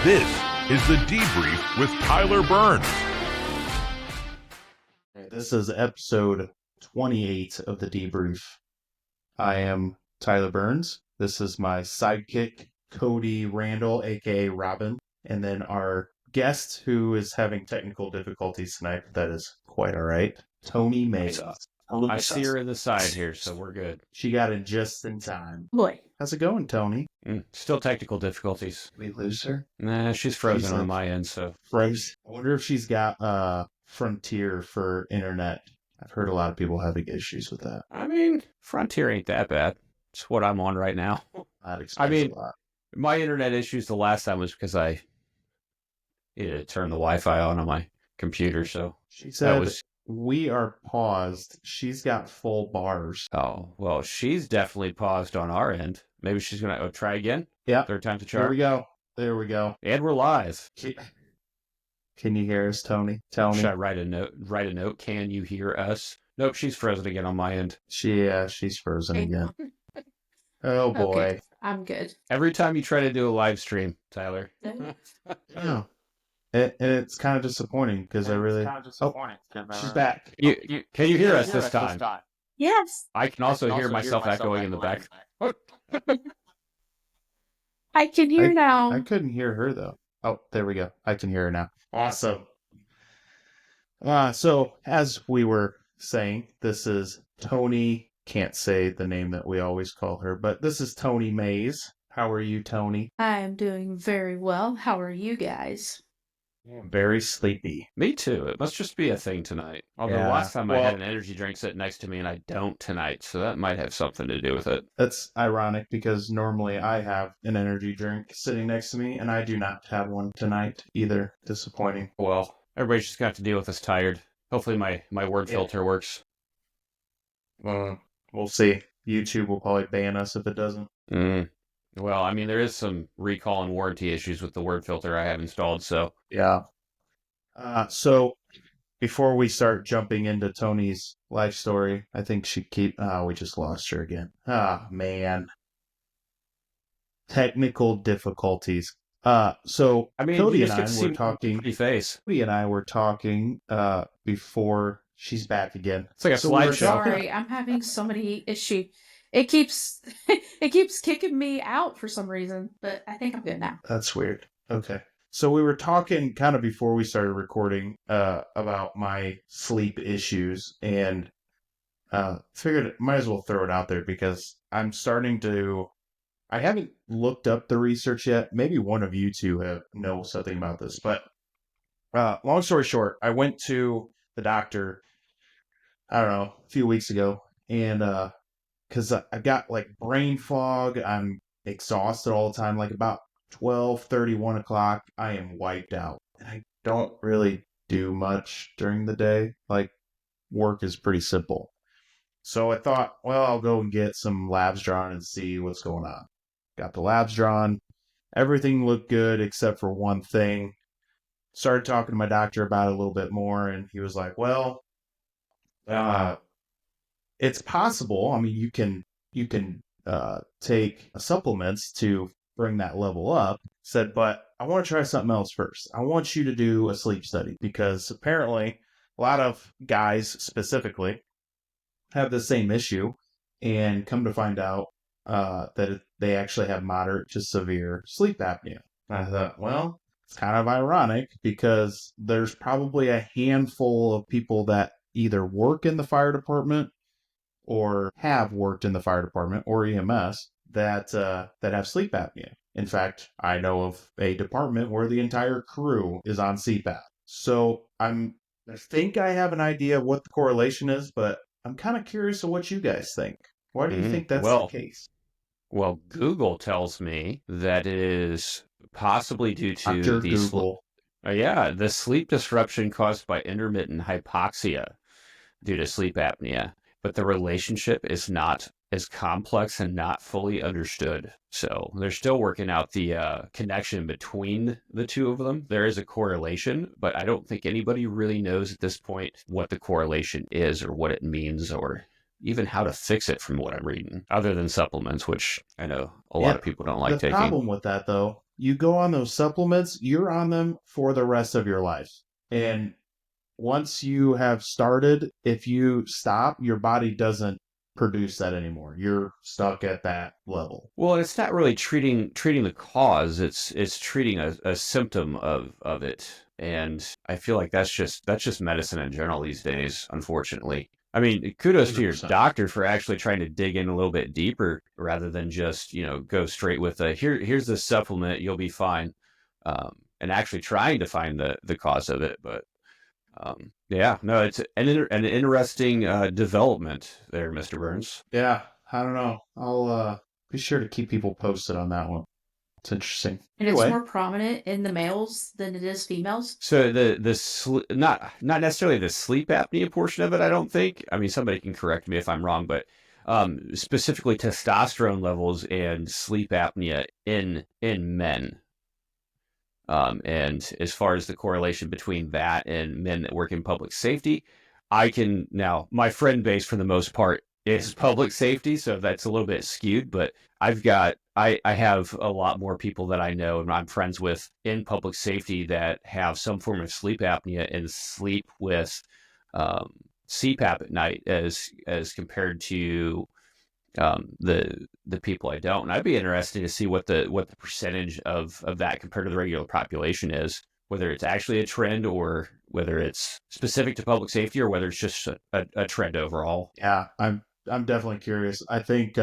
This is The Debrief with Tyler Burns. This is episode 28 of The Debrief. I am Tyler Burns. This is my sidekick, Cody Randall, aka Robin. And then our guest, who is having technical difficulties tonight, but that is quite all right, Toni Mayes. I see her in the side here, so we're good. She got in just in time. Boy. How's it going, Toni? Still technical difficulties. We lose her? Nah, she's frozen She's on my end, so. Froze. I wonder if she's got Frontier for internet. I've heard a lot of people having issues with that. I mean, Frontier ain't that bad. It's what I'm on right now. That explains a lot. My internet issues the last time was because I needed to turn the Wi-Fi on my computer, so. She said, we are paused. She's got full bars. Oh, well, she's definitely paused on our end. Maybe she's going to try again? Yeah. Third time's a There charm? we go. There we go. And we're live. Can you hear us, Toni? Tell me. Should I write a note? Can you hear us? Nope, she's frozen again on my end. She's frozen again. Oh, boy. Okay, I'm good. Every time you try to do a live stream, Tyler. Oh. It's kind of disappointing because I really... she's back. Can you hear us this time? Yes. I can also hear myself echoing in the back. I can hear now. I couldn't hear her, though. Oh, there we go. I can hear her now. Awesome. So, as we were saying, this is Toni. Can't say the name that we always call her, but this is Toni Mayes. How are you, Toni? I am doing very well. How are you guys? Very sleepy. Me too. It must just be a thing tonight. Although last time I had an energy drink sit next to me and I don't tonight, so that might have something to do with it. That's ironic because normally I have an energy drink sitting next to me and I do not have one tonight either. Disappointing. Well, everybody's just got to deal with us tired. Hopefully my word filter works. We'll see. YouTube will probably ban us if it doesn't. Well, I mean, there is some recall and warranty issues with the word filter I have installed, so. Yeah. So, before we start jumping into Toni's life story, I think we just lost her again. Man. Technical difficulties. So, I mean, Cody you and just I were talking. Pretty face. Cody and I were talking before she's back again. It's like a slideshow. Sorry, I'm having so many issues. It keeps kicking me out for some reason, but I think I'm good now. That's weird. Okay. So we were talking kind of before we started recording about my sleep issues, and figured might as well throw it out there because I haven't looked up the research yet. Maybe one of you two know something about this, but long story short, I went to the doctor, I don't know, a few weeks ago, and because I've got like brain fog, I'm exhausted all the time, like about 12:30, 1 o'clock, I am wiped out. And I don't really do much during the day. Like, work is pretty simple. So I thought, well, I'll go and get some labs drawn and see what's going on. Got the labs drawn. Everything looked good except for one thing. Started talking to my doctor about it a little bit more, and he was like, well, it's possible. I mean, you can take supplements to bring that level up. Said, but I want to try something else first. I want you to do a sleep study because apparently a lot of guys specifically have the same issue, and come to find out that they actually have moderate to severe sleep apnea. And I thought, well, it's kind of ironic because there's probably a handful of people that either work in the fire department or have worked in the fire department or EMS that have sleep apnea. In fact, I know of a department where the entire crew is on CPAP. So I think I have an idea of what the correlation is, but I'm kind of curious of what you guys think. Why do you think that's the case? Well, Google tells me that it is possibly due to the sleep disruption caused by intermittent hypoxia due to sleep apnea. But the relationship is not as complex and not fully understood. So they're still working out the connection between the two of them. There is a correlation, but I don't think anybody really knows at this point what the correlation is or what it means or even how to fix it from what I'm reading, other than supplements, which I know a lot of people don't like taking. The problem with that, though, you go on those supplements, you're on them for the rest of your life. And once you have started, if you stop, your body doesn't produce that anymore. You're stuck at that level. Well, it's not really treating the cause. It's treating a symptom of it. And I feel like that's just medicine in general these days, unfortunately. I mean, kudos to your 100%. doctor for actually trying to dig in a little bit deeper rather than just, go straight with here's the supplement, you'll be fine. And actually trying to find the cause of it. But yeah, no, it's an interesting development there, Mr. Burns. Yeah, I don't know. I'll be sure to keep people posted on that one. It's interesting. And Anyway, it's more prominent in the males than it is females. So not necessarily the sleep apnea portion of it, I don't think. I mean, somebody can correct me if I'm wrong, but specifically testosterone levels and sleep apnea in men. And as far as the correlation between that and men that work in public safety, my friend base for the most part is public safety, so that's a little bit skewed, but I have a lot more people that I know and I'm friends with in public safety that have some form of sleep apnea and sleep with CPAP at night as compared to the people I don't. And I'd be interested to see what the percentage of that compared to the regular population is, whether it's actually a trend or whether it's specific to public safety or whether it's just a trend overall. Yeah, I'm definitely curious. I think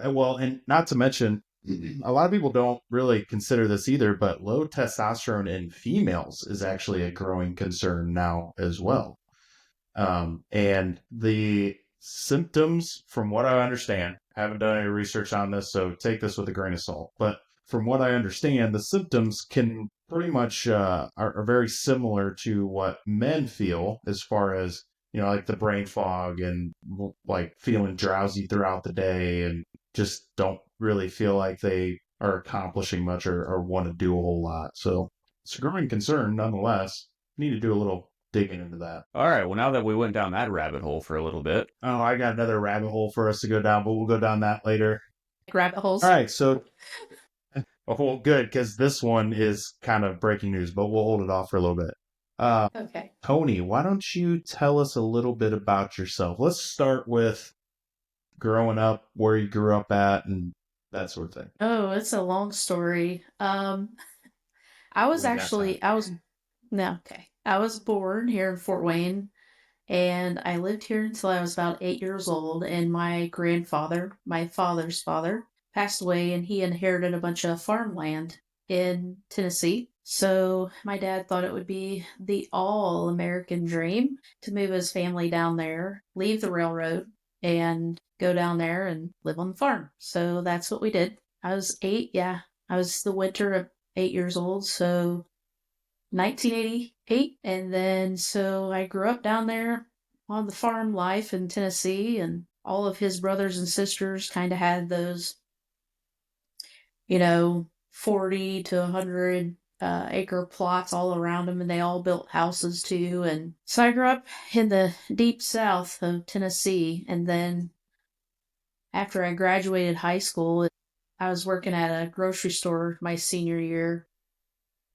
well, and not to mention, a lot of people don't really consider this either, but low testosterone in females is actually a growing concern now as well. And the symptoms, from what I understand, I haven't done any research on this, so take this with a grain of salt. But from what I understand, the symptoms can pretty much are very similar to what men feel, as far as, like the brain fog and like feeling drowsy throughout the day and just don't really feel like they are accomplishing much or want to do a whole lot. So it's a growing concern nonetheless. Need to do a little digging into that. All right. Well, now that we went down that rabbit hole for a little bit. Oh, I got another rabbit hole for us to go down, but we'll go down that later. Rabbit holes. All right. So, well, good, because this one is kind of breaking news, but we'll hold it off for a little bit. Okay. Toni, why don't you tell us a little bit about yourself? Let's start with growing up, where you grew up at, and that sort of thing. Oh, it's a long story. I was born here in Fort Wayne, and I lived here until I was about 8 years old, and my grandfather, my father's father, passed away, and he inherited a bunch of farmland in Tennessee. So my dad thought it would be the all-American dream to move his family down there, leave the railroad, and go down there and live on the farm. So that's what we did. I was 8, yeah. I was the winter of 8 years old, so 1988. And then so I grew up down there on the farm life in Tennessee, and all of his brothers and sisters kind of had those, 40 to 100 acre plots all around them, and they all built houses too. And so I grew up in the deep south of Tennessee, and then after I graduated high school, I was working at a grocery store my senior year,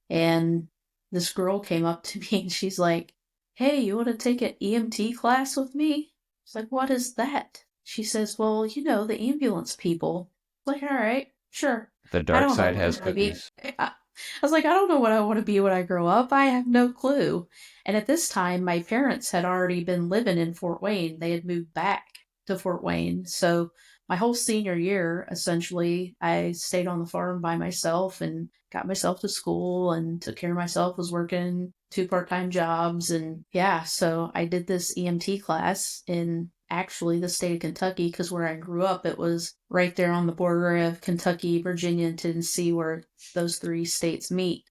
and this girl came up to me and she's like, "Hey, you want to take an EMT class with me?" I was like, "What is that?" She says, "Well, the ambulance people." I was like, "All right, sure." The dark side has cookies. I was like, I don't know what I want to be when I grow up. I have no clue. And at this time, my parents had already been living in Fort Wayne. They had moved back to Fort Wayne. So my whole senior year, essentially, I stayed on the farm by myself and got myself to school and took care of myself, was working 2 part-time jobs. And yeah, so I did this EMT class in actually the state of Kentucky, because where I grew up, it was right there on the border of Kentucky, Virginia, and Tennessee, where those 3 states meet.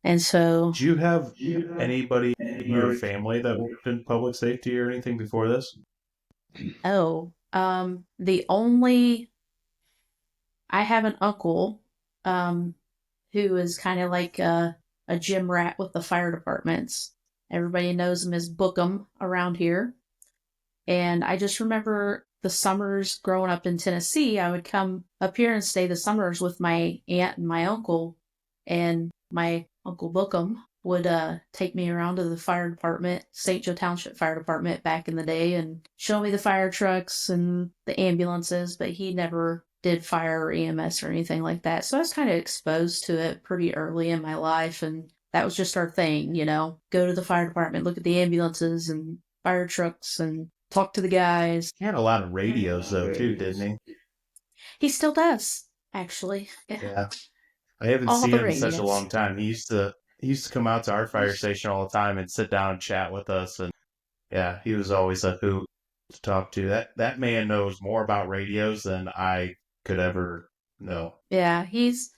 And so... Do you have anybody in your family that worked in public safety or anything before this? I have an uncle who is kind of like a gym rat with the fire departments. Everybody knows him as Bookham around here. And I just remember the summers growing up in Tennessee, I would come up here and stay the summers with my aunt and my uncle. And my Uncle Bookham would take me around to the fire department, St. Joe Township Fire Department back in the day, and show me the fire trucks and the ambulances, but he never did fire or EMS or anything like that. So I was kind of exposed to it pretty early in my life, and that was just our thing, you know, go to the fire department, look at the ambulances and fire trucks and talk to the guys. He had a lot of radios, though, too, didn't he? He still does, actually. Yeah. I haven't All seen the him in such a radios. long time. He used to come out to our fire station all the time and sit down and chat with us. And yeah, he was always a hoot to talk to. That man knows more about radios than I could ever know. Yeah, he's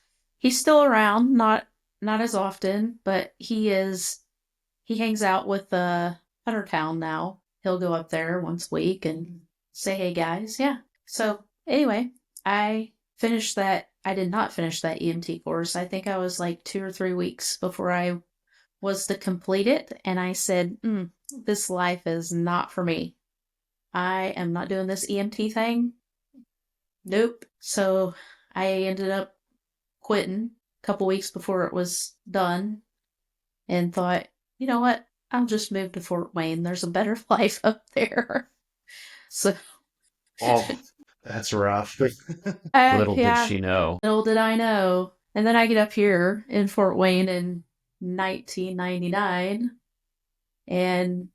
still around, not as often, but he hangs out with Huntertown now. He'll go up there once a week and say, "Hey guys." Yeah. So anyway, I did not finish that EMT course. I think I was like 2 or 3 weeks before I was to complete it, and I said, this life is not for me. I am not doing this EMT thing. Nope. So I ended up quitting a couple weeks before it was done and thought, you know what? I'll just move to Fort Wayne. There's a better life up there. So. Oh, that's rough. Little did she know. Little did I know. And then I get up here in Fort Wayne in 1999 and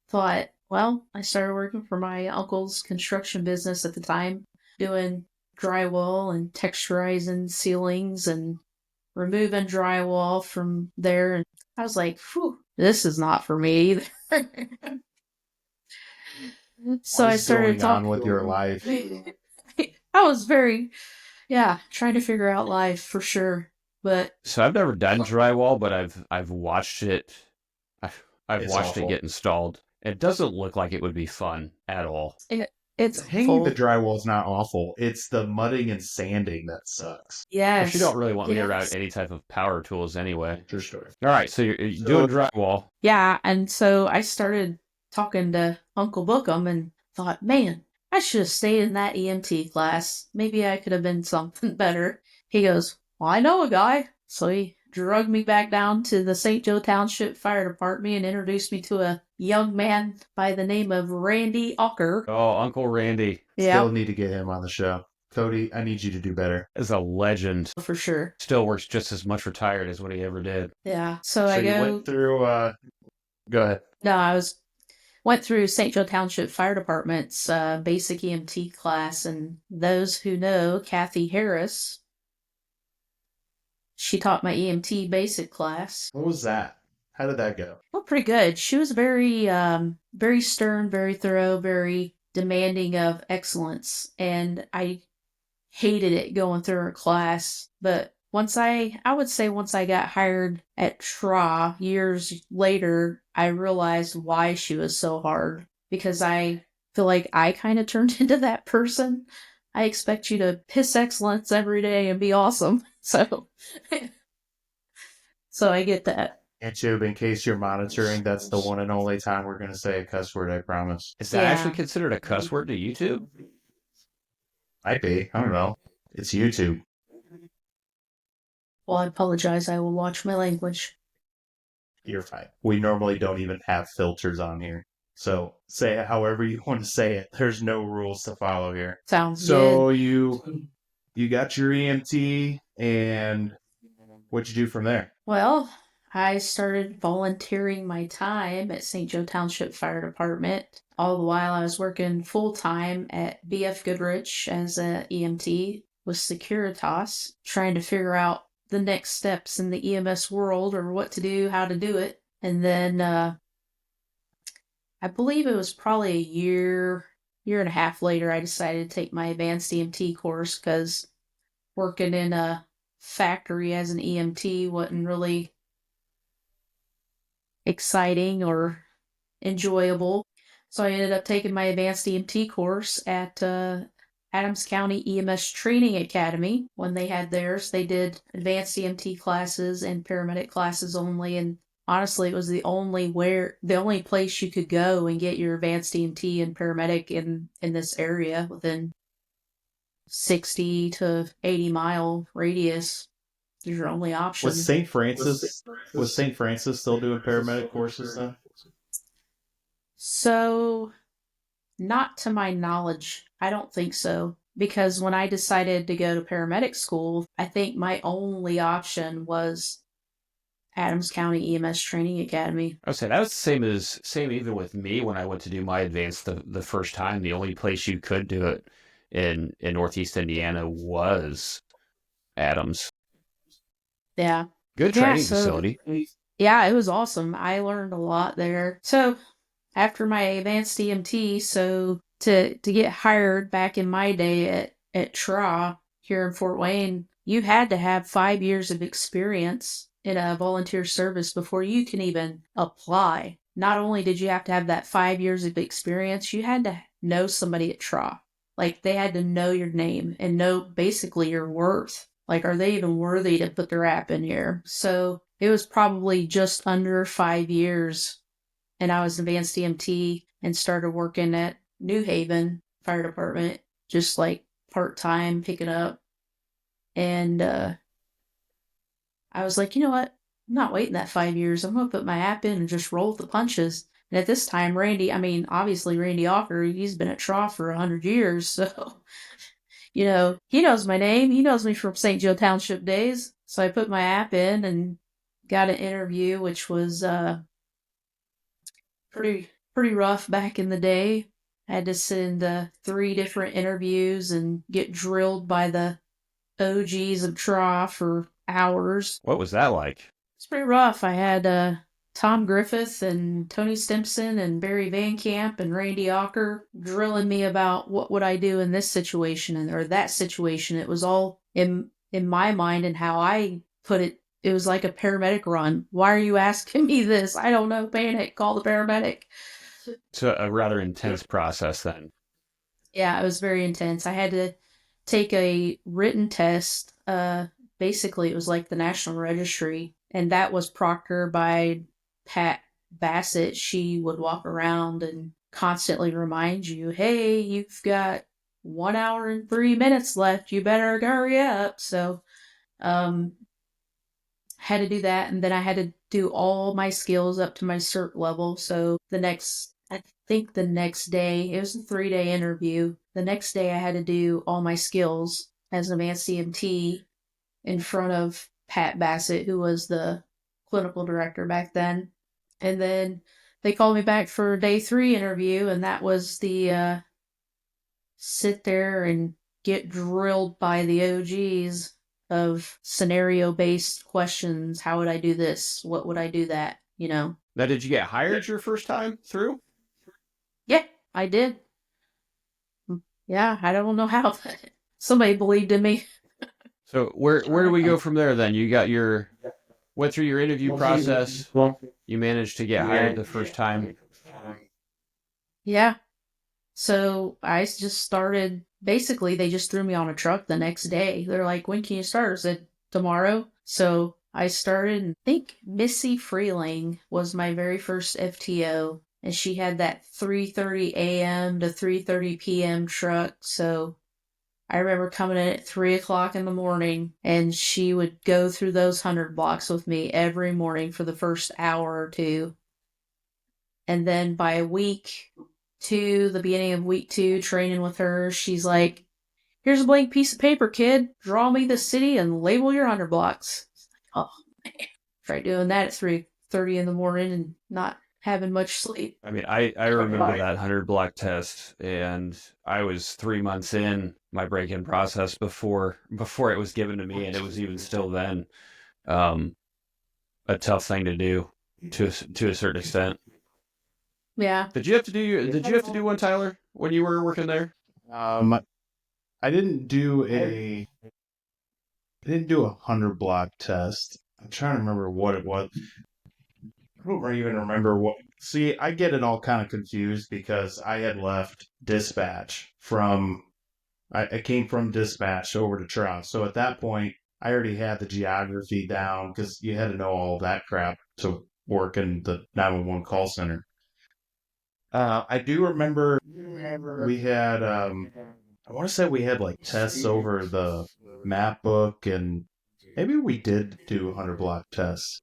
thought, well, I started working for my uncle's construction business at the time, doing drywall and texturizing ceilings and removing drywall from there. And I was like, whew, this is not for me either. So I started talking with your life. I was very, trying to figure out life for sure. But so I've never done drywall, but I've watched it. I've watched awful. it get installed. It doesn't look like it would be fun at all. it's Hanging the drywall is not awful. It's the mudding and sanding that sucks. Yes. But you don't really want me around any type of power tools anyway. True story. All right, so you're doing drywall. Yeah, and so I started talking to Uncle Bookham and thought, man, I should have stayed in that EMT class. Maybe I could have been something better. He goes, well, I know a guy. So he drugged me back down to the St. Joe Township Fire Department and introduced me to a young man by the name of Randy Ocker. Oh, Uncle Randy. Yeah, Still need to get him on the show. Cody, I need you to do better. Is a legend. for sure. Still works just as much retired as what he ever did. Yeah, so So I you go. went through, go ahead. No, went through St. Joe Township Fire Department's basic EMT class, and those who know Kathy Harris, she taught my EMT basic class. What was that? How did that go? Well, pretty good. She was very, very stern, very thorough, very demanding of excellence, and I hated it going through her class. But once I got hired at TRA years later, I realized why she was so hard, because I feel like I kind of turned into that person. I expect you to piss excellence every day and be awesome. So I get that. And Tube, in case you're monitoring, that's the one and only time we're going to say a cuss word, I promise. Is that Yeah. actually considered a cuss word to YouTube? Might be. I don't know. It's YouTube. Well, I apologize. I will watch my language. You're fine. We normally don't even have filters on here. So say it however you want to say it. There's no rules to follow here. Sounds good. So you got your EMT, and what'd you do from there? Well, I started volunteering my time at St. Joe Township Fire Department. All the while I was working full-time at BF Goodrich as a EMT with Securitas, trying to figure out the next steps in the EMS world, or what to do, how to do it. And then I believe it was probably a year and a half later, I decided to take my advanced EMT course, because working in a factory as an EMT wasn't really exciting or enjoyable. So I ended up taking my advanced EMT course at Adams County EMS Training Academy. When they had theirs, they did advanced EMT classes and paramedic classes only, and honestly, it was the only place you could go and get your advanced EMT and paramedic in this area within 60 to 80 mile radius. There's your only option. Was St. Francis still doing paramedic courses then? So, not to my knowledge. I don't think so. Because when I decided to go to paramedic school, I think my only option was Adams County EMS Training Academy. I would say that was the same even with me when I went to do my advanced the first time. The only place you could do it in Northeast Indiana was Adams. Yeah. Good training facility. Yeah, it was awesome. I learned a lot there. So after my advanced EMT, so to get hired back in my day at TRA here in Fort Wayne, you had to have 5 years of experience in a volunteer service before you can even apply. Not only did you have to have that 5 years of experience, you had to know somebody at TRA. Like, they had to know your name and know basically your worth. Like, are they even worthy to put their app in here? So it was probably just under 5 years. And I was advanced EMT and started working at New Haven Fire Department, just like part-time, picking up. And I was like, you know what? I'm not waiting that 5 years. I'm going to put my app in and just roll with the punches. And at this time, obviously Randy Ocker, he's been at TRA for 100 years. So, he knows my name. He knows me from St. Joe Township days. So I put my app in and got an interview, which was pretty rough back in the day. I had to send 3 different interviews and get drilled by the OGs of TRA for hours. What was that like? It's pretty rough. I had Tom Griffith and Tony Stimpson and Barry Van Camp and Randy Ocker drilling me about what would I do in this situation or that situation. It was all in my mind and how I put it. It was like a paramedic run. Why are you asking me this? I don't know. Panic. Call the paramedic. So a rather intense process then. Yeah, it was very intense. I had to take a written test. Basically, it was like the National Registry, and that was proctored by Pat Bassett. She would walk around and constantly remind you, hey, you've got 1 hour and 3 minutes left. You better hurry up. So, had to do that, and then I had to do all my skills up to my cert level. So the next day, it was a 3-day interview. The next day I had to do all my skills as an advanced EMT in front of Pat Bassett, who was the clinical director back then. And then they called me back for a day 3 interview, and that was the sit there and get drilled by the OGs of scenario-based questions. How would I do this? What would I do that? Now, did you get hired your first time through? Yeah, I did. Yeah, I don't know how, but somebody believed in me. So where do we go from there then? You went through your interview process. You managed to get hired the first time. Yeah. So I just started, basically they just threw me on a truck the next day. They're like, when can you start? I said, tomorrow. So I started, and I think Missy Freeling was my very first FTO. And she had that 3:30 a.m. to 3:30 p.m. truck. So I remember coming in at 3 o'clock in the morning, and she would go through those 100 blocks with me every morning for the first hour or 2. And then by week 2, the beginning of week 2, training with her, she's like, here's a blank piece of paper, kid. Draw me the city and label your 100 blocks. Oh, man. Try doing that at 3:30 in the morning and not having much sleep. I mean, I remember that 100 block test, and I was 3 months in my break-in process before it was given to me, and it was even still then a tough thing to do to a certain extent. Yeah. Did you have to do one, Tyler, when you were working there? I didn't do a 100 block test. I'm trying to remember what it was. I don't even remember what. See, I get it all kind of confused because I had left dispatch I came from dispatch over to TRA. So at that point, I already had the geography down because you had to know all that crap to working the 911 call center. I do remember we had, I want to say we had like tests over the map book, and maybe we did do 100 block tests.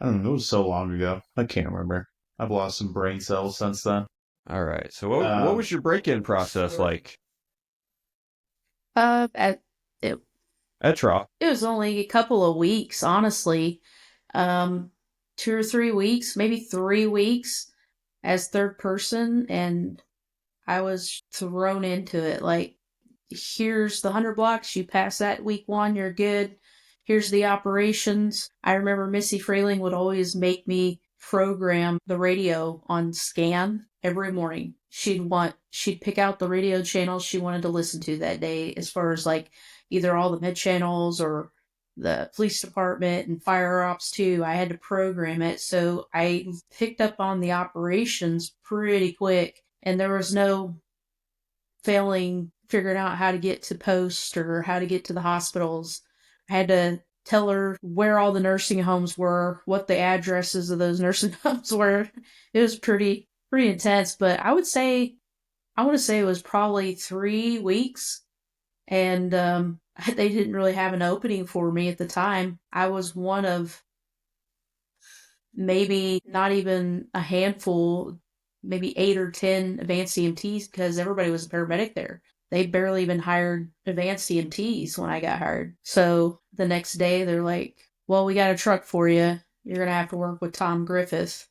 I don't know. It was so long ago. I can't remember. I've lost some brain cells since then. All right. So what was your break-in process like? At Etra. It was only a couple of weeks, honestly. 2 or 3 weeks, maybe 3 weeks as third person, and I was thrown into it. Like, here's the 100 blocks, you pass that week 1, you're good. Here's the operations. I remember Missy Freeling would always make me program the radio on scan every morning. She'd pick out the radio channels she wanted to listen to that day, as far as like either all the mid channels or the police department and fire ops too. I had to program it, so I picked up on the operations pretty quick, and there was no figuring out how to get to post or how to get to the hospitals. I had to tell her where all the nursing homes were, what the addresses of those nursing homes were. It was pretty intense, but I want to say it was probably 3 weeks, and they didn't really have an opening for me at the time. I was one of maybe not even a handful, maybe 8 or 10 advanced EMTs, because everybody was a paramedic there. They barely even hired advanced EMTs when I got hired. So the next day they're like, well, we got a truck for you. You're going to have to work with Tom Griffith.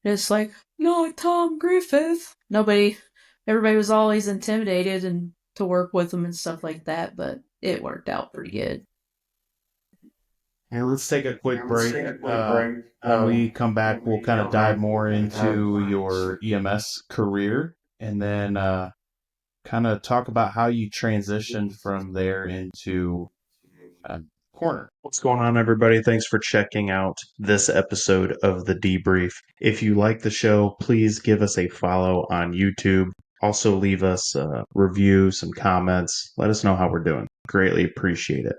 And it's like, no, Tom Griffith. Everybody was always intimidated and to work with them and stuff like that, but it worked out pretty good. And let's take a quick break. When we come back, we'll kind of dive more into your EMS career, and then kind of talk about how you transitioned from there into coroner. What's going on, everybody? Thanks for checking out this episode of The Debrief. If you like the show, please give us a follow on YouTube. Also, leave us a review, some comments. Let us know how we're doing. Greatly appreciate it.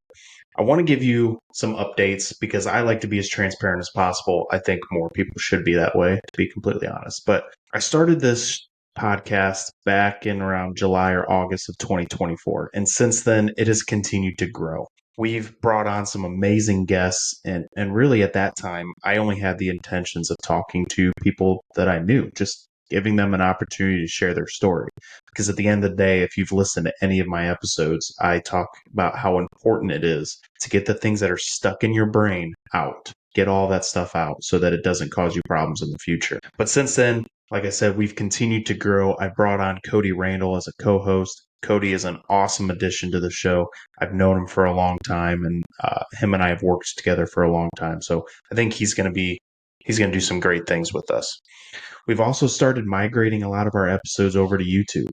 I want to give you some updates because I like to be as transparent as possible. I think more people should be that way, to be completely honest. But I started this podcast back in around July or August of 2024. And since then, it has continued to grow. We've brought on some amazing guests. And really at that time, I only had the intentions of talking to people that I knew, just giving them an opportunity to share their story. Because at the end of the day, if you've listened to any of my episodes, I talk about how important it is to get the things that are stuck in your brain out. Get all that stuff out so that it doesn't cause you problems in the future. But since then, like I said, we've continued to grow. I brought on Cody Randall as a co-host. Cody is an awesome addition to the show. I've known him for a long time, and him and I have worked together for a long time. So I think he's going to do some great things with us. We've also started migrating a lot of our episodes over to YouTube.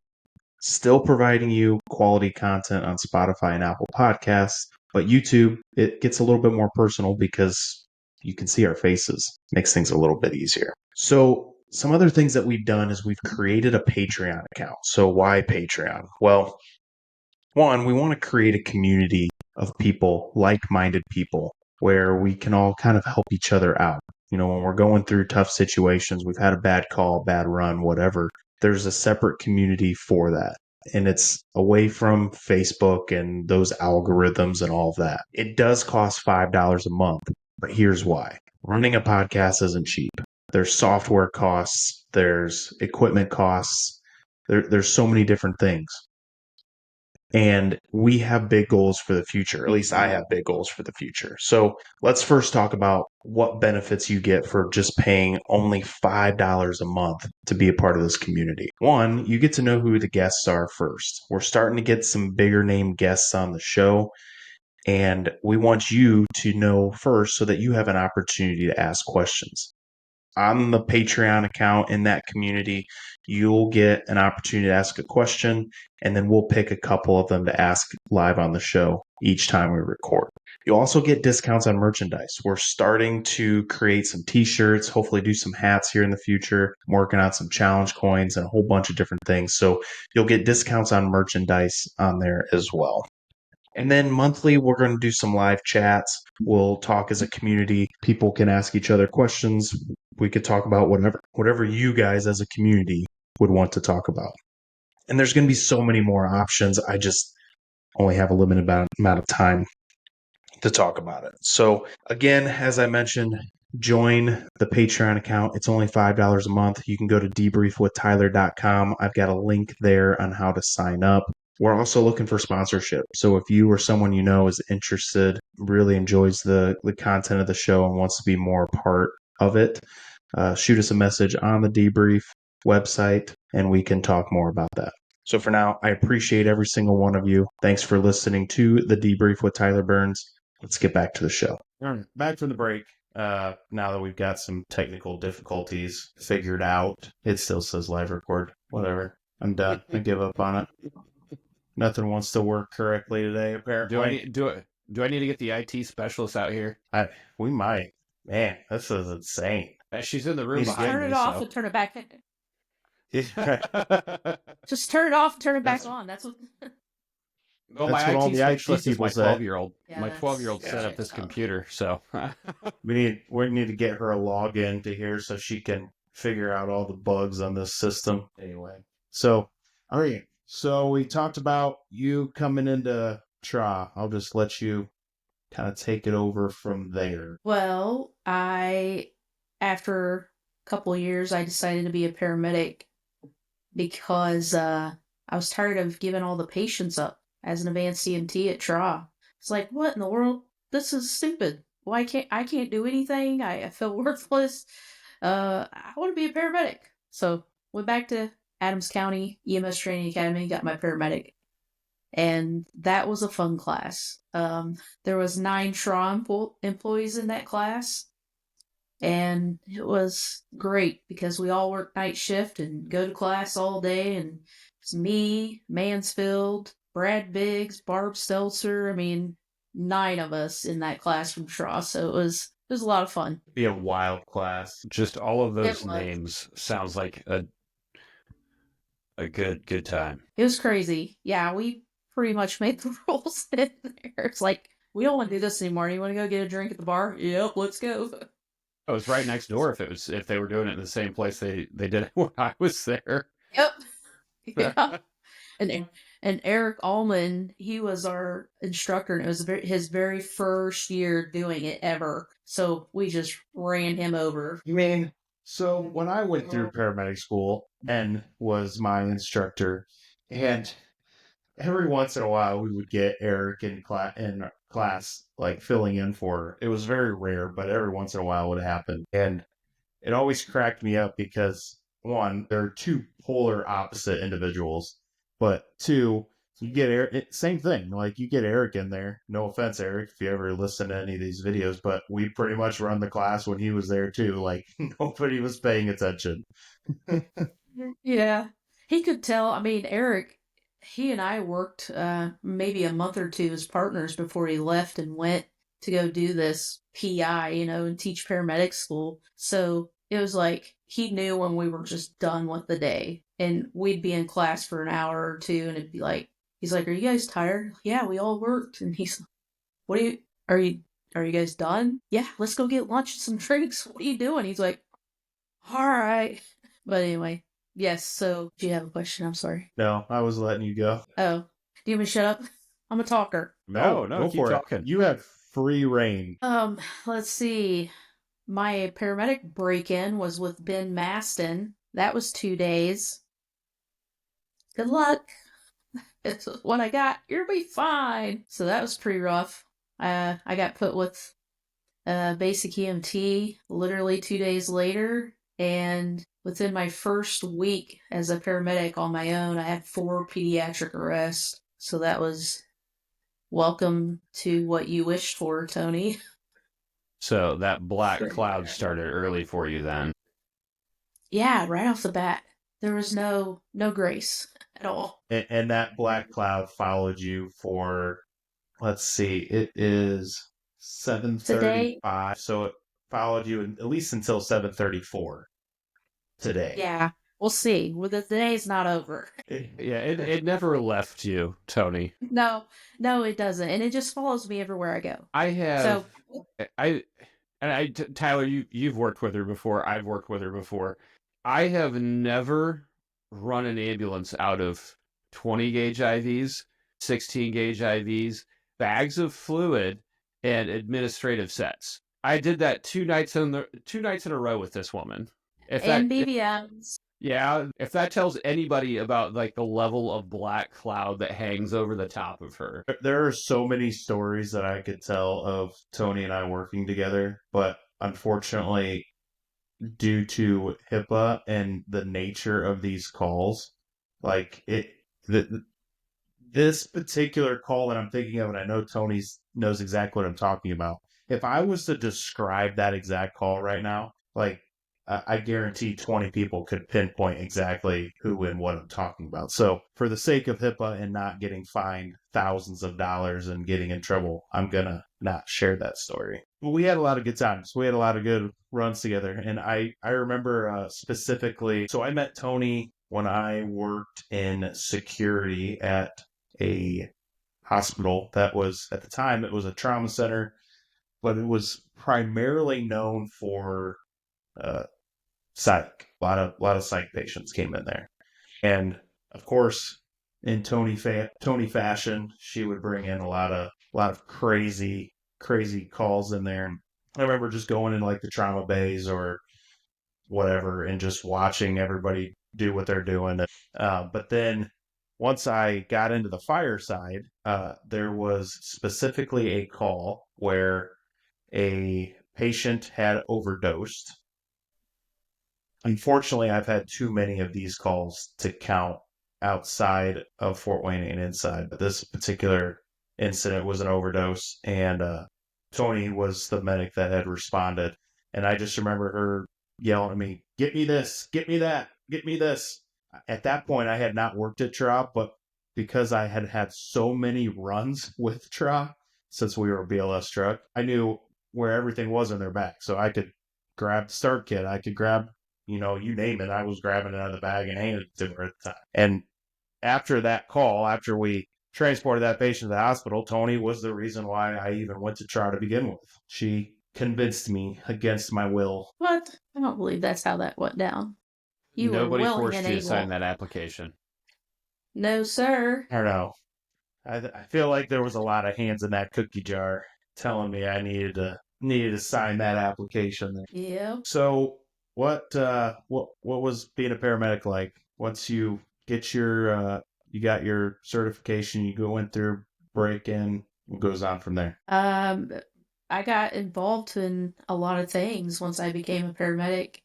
Still providing you quality content on Spotify and Apple Podcasts, but YouTube, it gets a little bit more personal because you can see our faces. Makes things a little bit easier. So some other things that we've done is we've created a Patreon account. So why Patreon? Well, one, we want to create a community of people, like-minded people, where we can all kind of help each other out. You know, when we're going through tough situations, we've had a bad call, bad run, whatever, there's a separate community for that. And it's away from Facebook and those algorithms and all of that. It does cost $5 a month, but here's why. Running a podcast isn't cheap. There's software costs, there's equipment costs, there's so many different things. And we have big goals for the future. At least I have big goals for the future. So let's first talk about what benefits you get for just paying only $5 a month to be a part of this community. One, you get to know who the guests are first. We're starting to get some bigger name guests on the show, and we want you to know first so that you have an opportunity to ask questions. On the Patreon account in that community, you'll get an opportunity to ask a question, and then we'll pick a couple of them to ask live on the show each time we record. You'll also get discounts on merchandise. We're starting to create some t-shirts, hopefully do some hats here in the future. I'm working on some challenge coins and a whole bunch of different things. So you'll get discounts on merchandise on there as well. And then monthly, we're going to do some live chats. We'll talk as a community. People can ask each other questions. We could talk about whatever you guys as a community would want to talk about. And there's going to be so many more options. I just only have a limited amount of time to talk about it. So again, as I mentioned, join the Patreon account. It's only $5 a month. You can go to debriefwithtyler.com. I've got a link there on how to sign up. We're also looking for sponsorship. So if you or someone you know is interested, really enjoys the content of the show and wants to be more a part of it, shoot us a message on the Debrief website and we can talk more about that. So for now, I appreciate every single one of you. Thanks for listening to the Debrief with Tyler Burns. Let's get back to the show. All right, back from the break. Now that we've got some technical difficulties figured out, it still says live record. Whatever. I'm done. I give up on it. Nothing wants to work correctly today, apparently. Do I need to get the IT specialist out here? We might. Man, this is insane. She's in the room Just behind turn me. it off and turn it back. Just turn it off and turn it back on. That's what. Well, my IT specialist is my 12-year-old. Yeah, my 12-year-old set up this computer, so we need to get her a login to here so she can figure out all the bugs on this system. Anyway, so all right. So we talked about you coming into TRA. I'll just let you kind of take it over from there. Well, after a couple of years, I decided to be a paramedic because I was tired of giving all the patients up as an advanced EMT at TRA. It's like, what in the world? This is stupid. Why I can't do anything? I feel worthless. I want to be a paramedic. So went back to Adams County EMS Training Academy, got my paramedic. And that was a fun class. There was 9 TRA employees in that class. And it was great because we all worked night shift and go to class all day. And it's me, Mansfield, Brad Biggs, Barb Stelzer. I mean, 9 of us in that class from TRA. So it was a lot of fun. Be a wild class. Just all of those names sounds like a good time. It was crazy. Yeah, we pretty much made the rules in there. It's like, we don't want to do this anymore. You want to go get a drink at the bar? Yep, let's go. Oh, it was right next door. If they were doing it in the same place they did it when I was there. Yep. Yeah. And Eric Allman, he was our instructor, and it was his very first year doing it ever. So we just ran him over. You mean, so when I went through paramedic school, and was my instructor, and every once in a while we would get Eric in class, like filling in for her. It was very rare, but every once in a while it would happen. And it always cracked me up because, one, they're 2 polar opposite individuals. But 2, you get Eric, same thing. Like, you get Eric in there. No offense, Eric, if you ever listen to any of these videos, but we pretty much run the class when he was there too. Like, nobody was paying attention. Yeah. He could tell. I mean, Eric, he and I worked maybe a month or 2 as partners before he left and went to go do this PI, and teach paramedic school. So it was like he knew when we were just done with the day. And we'd be in class for an hour or 2, and it'd be like, he's like, "Are you guys tired?" "Yeah, we all worked." And he's like, are you guys done?" "Yeah, let's go get lunch and some drinks. What are you doing?" He's like, "All right." But anyway, yes, so do you have a question? I'm sorry. No, I was letting you go. Oh, do you want me to shut up? I'm a talker. No, go keep for talking. it. You have free reign. Let's see. My paramedic break-in was with Ben Maston. That was 2 days. Good luck. It's what I got. You'll be fine. So that was pretty rough. I got put with basic EMT literally 2 days later. And within my first week as a paramedic on my own, I had 4 pediatric arrests. So that was welcome to what you wished for, Tony. So that black cloud started early for you then. Yeah, right off the bat. There was no grace at all. And that black cloud followed you for, let's see, it is 7:35. So it followed you at least until 7:34 today. Yeah. We'll see. Well, the day's not over. Yeah, it never left you, Toni. No, it doesn't. And it just follows me everywhere I go. I have, So, Tyler, you've worked with her before. I've worked with her before. I have never run an ambulance out of 20 gauge IVs, 16 gauge IVs, bags of fluid, and administrative sets. I did that 2 nights in a row with this woman. and BBMs. Yeah, if that tells anybody about like the level of black cloud that hangs over the top of her. There are so many stories that I could tell of Toni and I working together, but unfortunately, due to HIPAA and the nature of these calls, like this particular call that I'm thinking of, and I know Tony knows exactly what I'm talking about. If I was to describe that exact call right now, like I guarantee 20 people could pinpoint exactly who and what I'm talking about. So for the sake of HIPAA and not getting fined thousands of dollars and getting in trouble, I'm going to not share that story. But we had a lot of good times. We had a lot of good runs together. And I remember specifically, so I met Toni when I worked in security at a hospital that was, at the time, it was a trauma center, but it was primarily known for psych. A lot of psych patients came in there, and of course, in Toni fashion, she would bring in a lot of crazy calls in there. And I remember just going in like the trauma bays or whatever, and just watching everybody do what they're doing. But then once I got into the fire side, there was specifically a call where a patient had overdosed. Unfortunately, I've had too many of these calls to count outside of Fort Wayne and inside, but this particular incident was an overdose, and Toni was the medic that had responded. And I just remember her yelling at me, "Get me this, get me that, get me this." At that point, I had not worked at TRA, but because I had had so many runs with TRA since we were a BLS truck, I knew where everything was in their back. So I could grab the start kit. I could grab, you name it. I was grabbing it out of the bag and handing it to her at the time. And after that call, after we transported that patient to the hospital, Toni was the reason why I even went to TRA to begin with. She convinced me against my will. What? I don't believe that's how that went down. Nobody forced you to sign that application. No, sir. I don't know. I feel like there was a lot of hands in that cookie jar telling me I needed to sign that application. Yeah. So what was being a paramedic like? Once you get you got your certification, you went through break-in, what goes on from there? I got involved in a lot of things once I became a paramedic.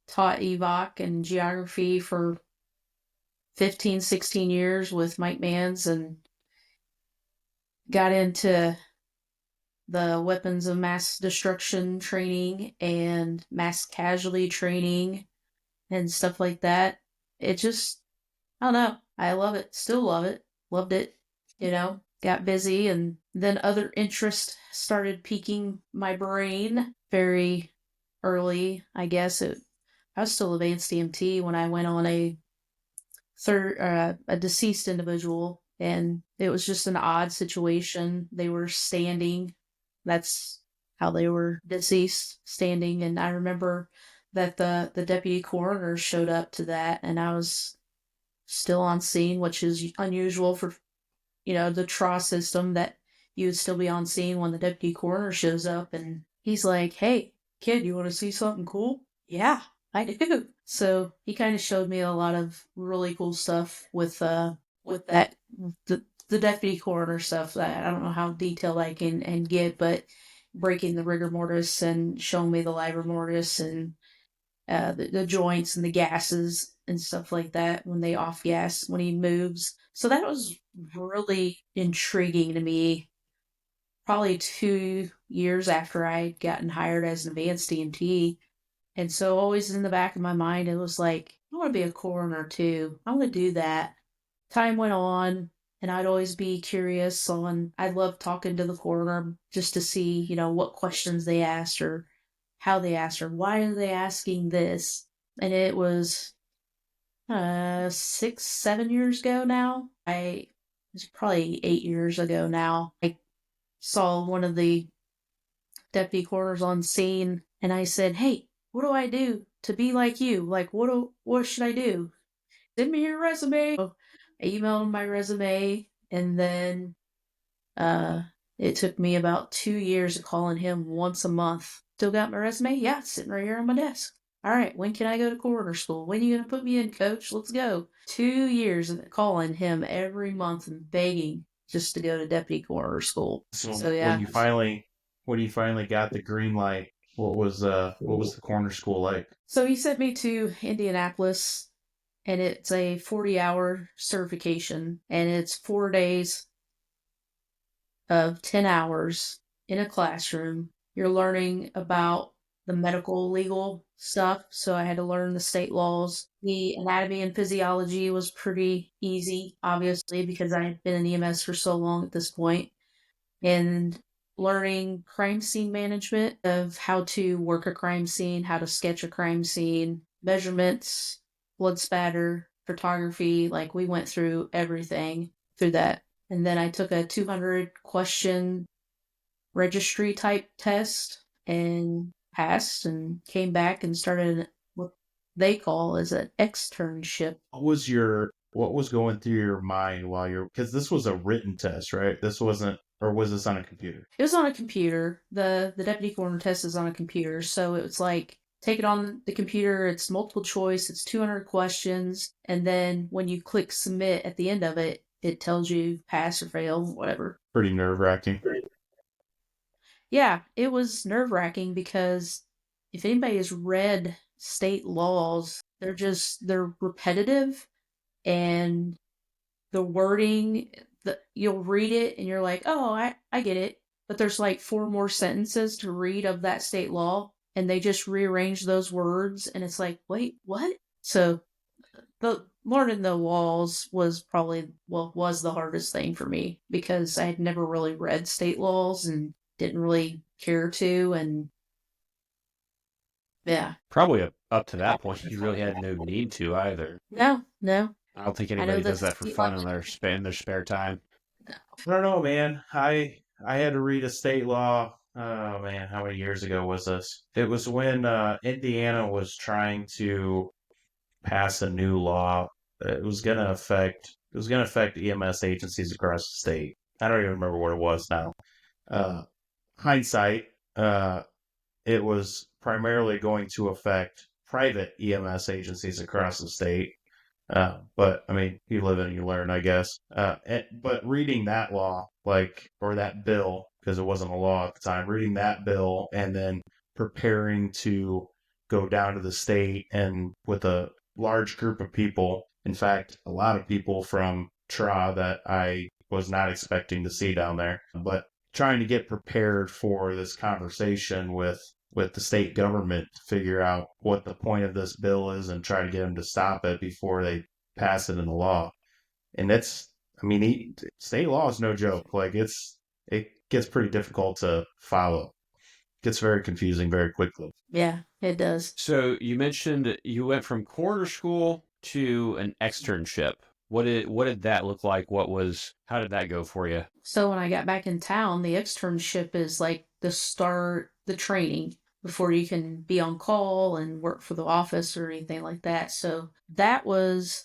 Taught evoc and geography for 15, 16 years with Mike Mans, and got into the weapons of mass destruction training and mass casualty training and stuff like that. It just, I don't know. I love it. Still love it. Loved it. Got busy, and then other interests started piquing my brain very early, I guess. I was still advanced EMT when I went on a deceased individual, and it was just an odd situation. They were standing. That's how they were deceased, standing. And I remember that the Deputy Coroner showed up to that, and I was still on scene, which is unusual for, the TRA system, that you would still be on scene when the Deputy Coroner shows up. And he's like, "Hey, kid, you want to see something cool?" "Yeah, I do." So he kind of showed me a lot of really cool stuff with that, the Deputy Coroner stuff. That I don't know how detailed I can get, but breaking the rigor mortis and showing me the livor mortis and the joints and the gases and stuff like that when they off gas when he moves. So that was really intriguing to me. Probably 2 years after I'd gotten hired as an advanced EMT. And so always in the back of my mind, it was like, I want to be a coroner too. I want to do that. Time went on, and I'd always be curious I love talking to the coroner just to see, what questions they asked or how they asked or why are they asking this. And it was 6, 7 years ago now. It's probably 8 years ago now. I saw one of the deputy coroners on scene, and I said, "Hey, what do I do to be like you? Like, what should I do? Send me your resume." So I emailed him my resume, and then it took me about 2 years of calling him once a month. Still got my resume? Yeah, it's sitting right here on my desk. All right, when can I go to coroner school? When are you going to put me in, coach? Let's go. 2 years of calling him every month and begging just to go to deputy coroner school. So yeah. When you finally got the green light, what was the coroner school like? So he sent me to Indianapolis, and it's a 40-hour certification, and it's 4 days of 10 hours in a classroom. You're learning about the medical legal stuff, so I had to learn the state laws. The anatomy and physiology was pretty easy, obviously, because I had been in EMS for so long at this point. And learning crime scene management, of how to work a crime scene, how to sketch a crime scene, measurements, blood spatter, photography. Like, we went through everything through that. And then I took a 200 question registry type test and passed, and came back and started what they call as an externship. What was going through your mind because this was a written test, right? This wasn't, or was this on a computer? It was on a computer. The deputy coroner test is on a computer, so it was like, take it on the computer, it's multiple choice, it's 200 questions, and then when you click submit at the end of it, it tells you pass or fail, whatever. Pretty nerve-wracking. Yeah, it was nerve-wracking because if anybody has read state laws, they're repetitive, and the wording, you'll read it and you're like, oh, I get it. But there's like 4 more sentences to read of that state law, and they just rearrange those words, and it's like, wait, what? So the learning the laws was the hardest thing for me, because I had never really read state laws and didn't really care to, and yeah. Probably up to that point, you really had no need to either. No. I don't think anybody does that for fun in their spare time. I don't know, man. I had to read a state law. Oh man, how many years ago was this? It was when Indiana was trying to pass a new law. It was gonna affect EMS agencies across the state. I don't even remember what it was now. Hindsight, it was primarily going to affect private EMS agencies across the state. But I mean, you live and you learn, I guess. But reading that law, or that bill, because it wasn't a law at the time, reading that bill and then preparing to go down to the state, and with a large group of people, in fact, a lot of people from TRA that I was not expecting to see down there, but trying to get prepared for this conversation with the state government to figure out what the point of this bill is and try to get them to stop it before they pass it into law. And state law is no joke. It gets pretty difficult to follow. It gets very confusing very quickly. Yeah, it does. So you mentioned you went from coroner school to an externship. What did that look like? How did that go for you? So when I got back in town, the externship is like the training before you can be on call and work for the office or anything like that. So that was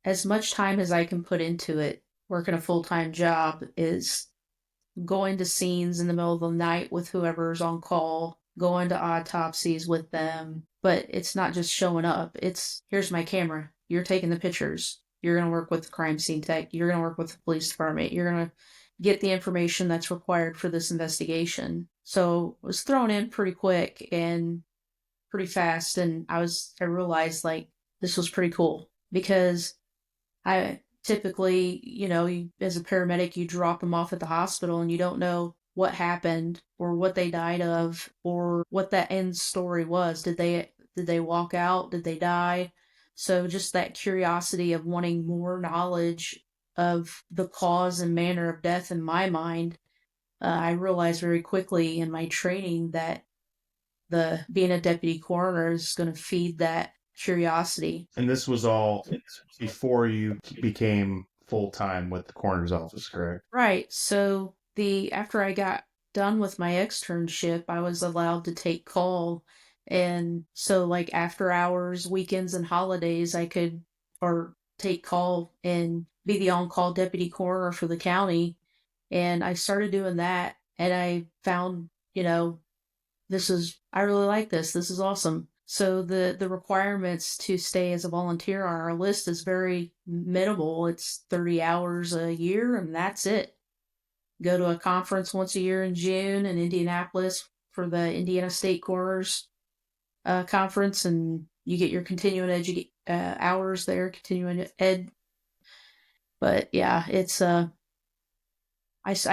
as much time as I can put into it. Working a full-time job is going to scenes in the middle of the night with whoever's on call, going to autopsies with them. But it's not just showing up. It's, here's my camera. You're taking the pictures. You're going to work with the crime scene tech. You're going to work with the police department. You're going to get the information that's required for this investigation. So I was thrown in pretty quick and pretty fast. And I realized this was pretty cool, because I typically, as a paramedic, you drop them off at the hospital and you don't know what happened or what they died of or what that end story was. Did they walk out? Did they die? So just that curiosity of wanting more knowledge of the cause and manner of death in my mind, I realized very quickly in my training that being a deputy coroner is going to feed that curiosity. And this was all before you became full-time with the coroner's office, correct? Right. So after I got done with my externship, I was allowed to take call. And so like after hours, weekends and holidays, I could or take call and be the on-call deputy coroner for the county. And I started doing that and I found, I really like this. This is awesome. So the requirements to stay as a volunteer on our list is very minimal. It's 30 hours a year and that's it. Go to a conference once a year in June in Indianapolis for the Indiana State Coroners Conference, and you get your continuing hours there, continuing ed. But yeah, it's I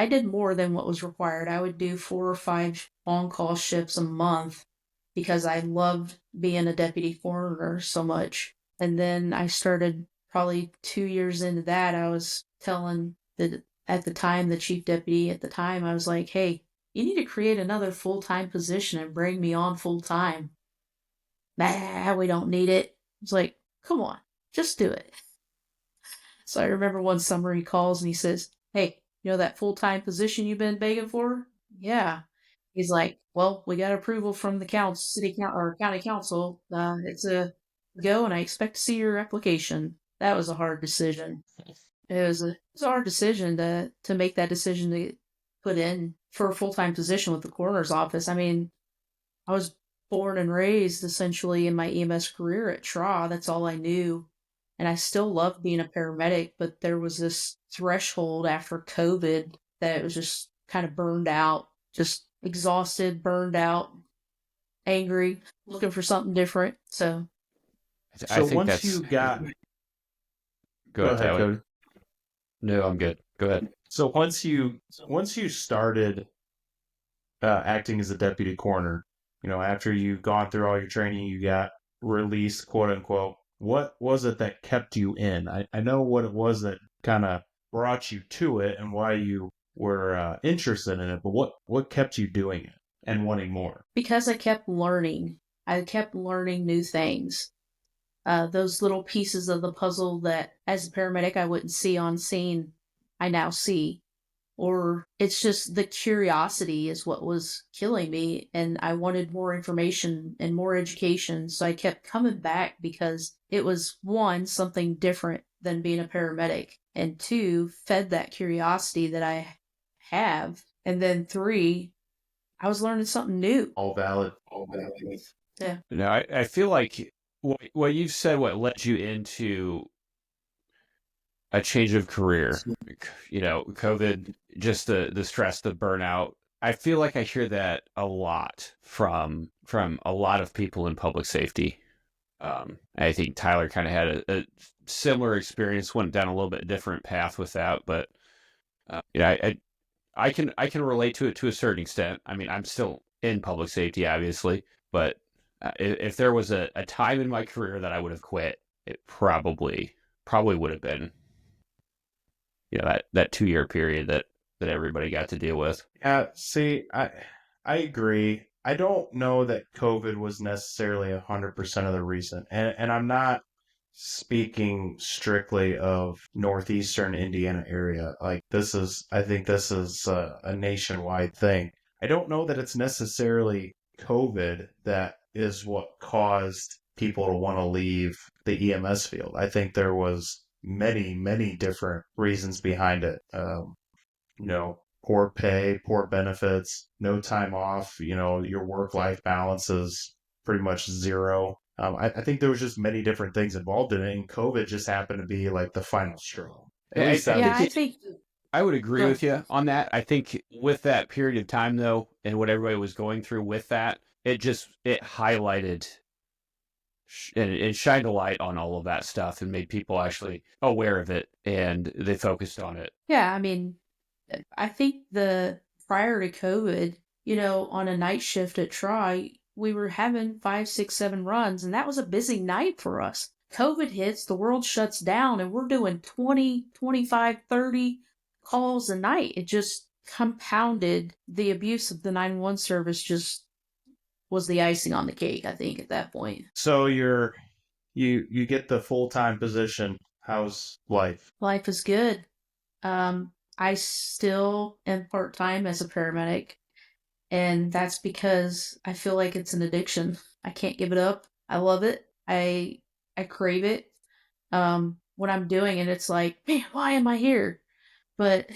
did more than what was required. I would do 4 or 5 on-call shifts a month because I loved being a deputy coroner so much. And then I started probably 2 years into that. I was telling at the time, the chief deputy at the time, I was like, hey, you need to create another full-time position and bring me on full-time. Nah, we don't need it. I was like, come on, just do it. So I remember one summer he calls and he says, hey, that full-time position you've been begging for? Yeah. He's like, well, we got approval from the county council. It's a go, and I expect to see your application. That was a hard decision. It was a hard decision to make that decision to put in for a full-time position with the coroner's office. I mean, I was born and raised essentially in my EMS career at TRA. That's all I knew. And I still loved being a paramedic, but there was this threshold after COVID that it was just kind of burned out, just exhausted, burned out, angry, looking for something different. So I think once that's... you got... Go ahead, Cody. No, I'm good. Go ahead. So once you started acting as a deputy coroner, after you've gone through all your training, you got released, quote unquote, what was it that kept you in? I know what it was that kind of brought you to it and why you were interested in it, but what kept you doing it and wanting more? Because I kept learning. I kept learning new things. Those little pieces of the puzzle that as a paramedic I wouldn't see on scene, I now see. Or it's just the curiosity is what was killing me, and I wanted more information and more education. So I kept coming back because it was, 1, something different than being a paramedic, and 2, fed that curiosity that I have. And then 3, I was learning something new. All valid. Yeah. No, I feel like what you've said, what led you into a change of career, COVID, just the stress, the burnout. I feel like I hear that a lot from a lot of people in public safety. I think Tyler kind of had a similar experience, went down a little bit different path with that, but I can relate to it to a certain extent. I mean, I'm still in public safety, obviously, but if there was a time in my career that I would have quit, it probably would have been that 2-year period that everybody got to deal with. Yeah, see, I agree. I don't know that COVID was necessarily 100% of the reason. And I'm not speaking strictly of Northeastern Indiana area. Like I think this is a nationwide thing. I don't know that it's necessarily COVID that is what caused people to want to leave the EMS field. I think there was many, many different reasons behind it. Poor pay, poor benefits, no time off, your work-life balance is pretty much zero. I think there was just many different things involved in it, and COVID just happened to be like the final straw. I think I would agree with you on that. I think with that period of time, though, and what everybody was going through with that, it highlighted and shined a light on all of that stuff and made people actually aware of it, and they focused on it. Yeah, I mean, I think prior to COVID, on a night shift at TRI, we were having 5, 6, 7 runs, and that was a busy night for us. COVID hits, the world shuts down, and we're doing 20, 25, 30 calls a night. It just compounded the abuse of the 911 service, just was the icing on the cake, I think, at that point. So you're you get the full-time position. How's life? Life is good. I still am part-time as a paramedic, and that's because I feel like it's an addiction. I can't give it up. I love it. I crave it. When I'm doing it, it's like, man, why am I here? But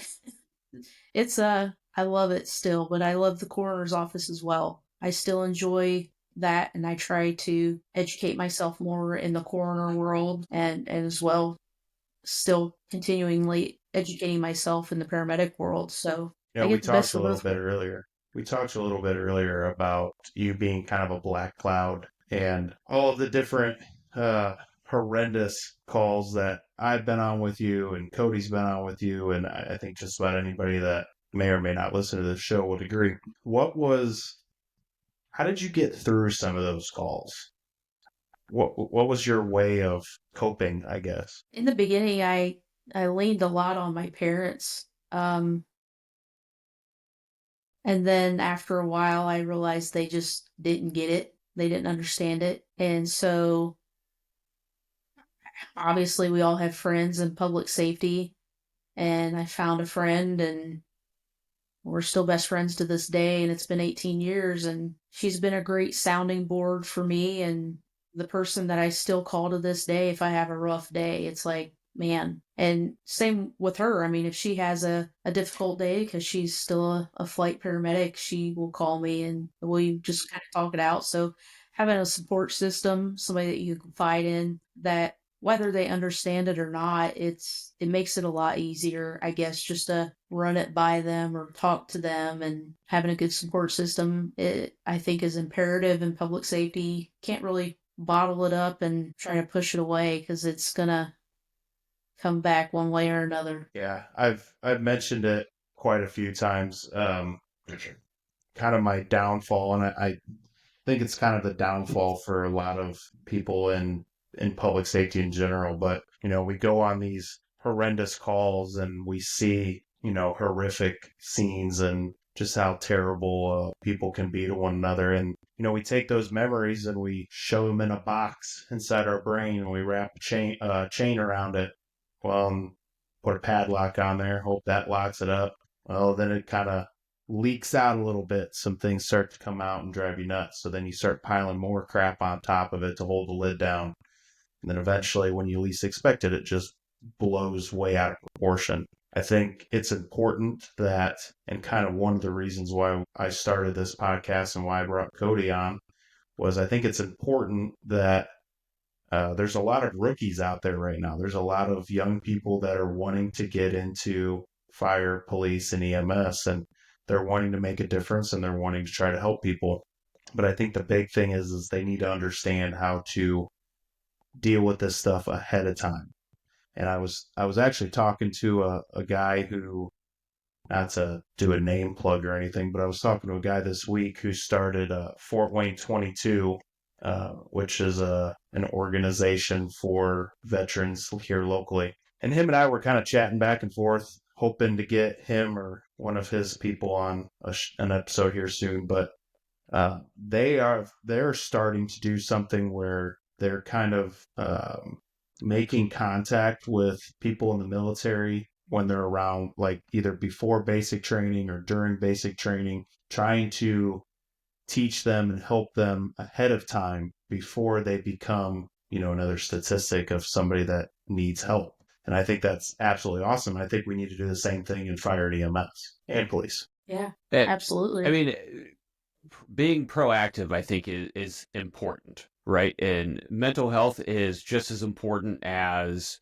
it's I love it still, but I love the coroner's office as well. I still enjoy that, and I try to educate myself more in the coroner world, and as well still continually educating myself in the paramedic world. So I We get the best talked a of little both bit worlds. earlier. We talked a little bit earlier about you being kind of a black cloud and all of the different horrendous calls that I've been on with you and Cody's been on with you, and I think just about anybody that may or may not listen to this show would agree. How did you get through some of those calls? What was your way of coping, I guess? In the beginning, I leaned a lot on my parents. And then after a while, I realized they just didn't get it. They didn't understand it. And so obviously we all have friends in public safety, and I found a friend, and we're still best friends to this day, and it's been 18 years, and she's been a great sounding board for me, and the person that I still call to this day if I have a rough day. It's like, man. And same with her. I mean, if she has a difficult day, because she's still a flight paramedic, she will call me and we just kind of talk it out. So having a support system, somebody that you can confide in, that whether they understand it or not, it makes it a lot easier, I guess, just to run it by them or talk to them. And having a good support system, I think, is imperative in public safety. Can't really bottle it up and try to push it away, because it's gonna come back one way or another. Yeah, I've mentioned it quite a few times. Kind of my downfall, and I think it's kind of the downfall for a lot of people in public safety in general. But we go on these horrendous calls and we see horrific scenes and just how terrible people can be to one another. And we take those memories and we shove them in a box inside our brain, and we wrap a chain around it. Well, put a padlock on there, hope that locks it up. Well, then it kind of leaks out a little bit. Some things start to come out and drive you nuts. So then you start piling more crap on top of it to hold the lid down. And then eventually, when you least expect it, it just blows way out of proportion. I think it's important that, and kind of one of the reasons why I started this podcast and why I brought Cody on, was I think it's important that there's a lot of rookies out there right now. There's a lot of young people that are wanting to get into fire, police, and EMS, and they're wanting to make a difference and they're wanting to try to help people. But I think the big thing is they need to understand how to deal with this stuff ahead of time. And I was actually talking to a guy who, not to do a name plug or anything, but I was talking to a guy this week who started Fort Wayne 22, which is an organization for veterans here locally. And him and I were kind of chatting back and forth, hoping to get him or one of his people on an episode here soon. But they're starting to do something where they're kind of making contact with people in the military when they're around, like either before basic training or during basic training, trying to teach them and help them ahead of time before they become, another statistic of somebody that needs help. And I think that's absolutely awesome. I think we need to do the same thing in fire and EMS and police. Yeah, absolutely. I mean, being proactive, I think, is important, right? And mental health is just as important as,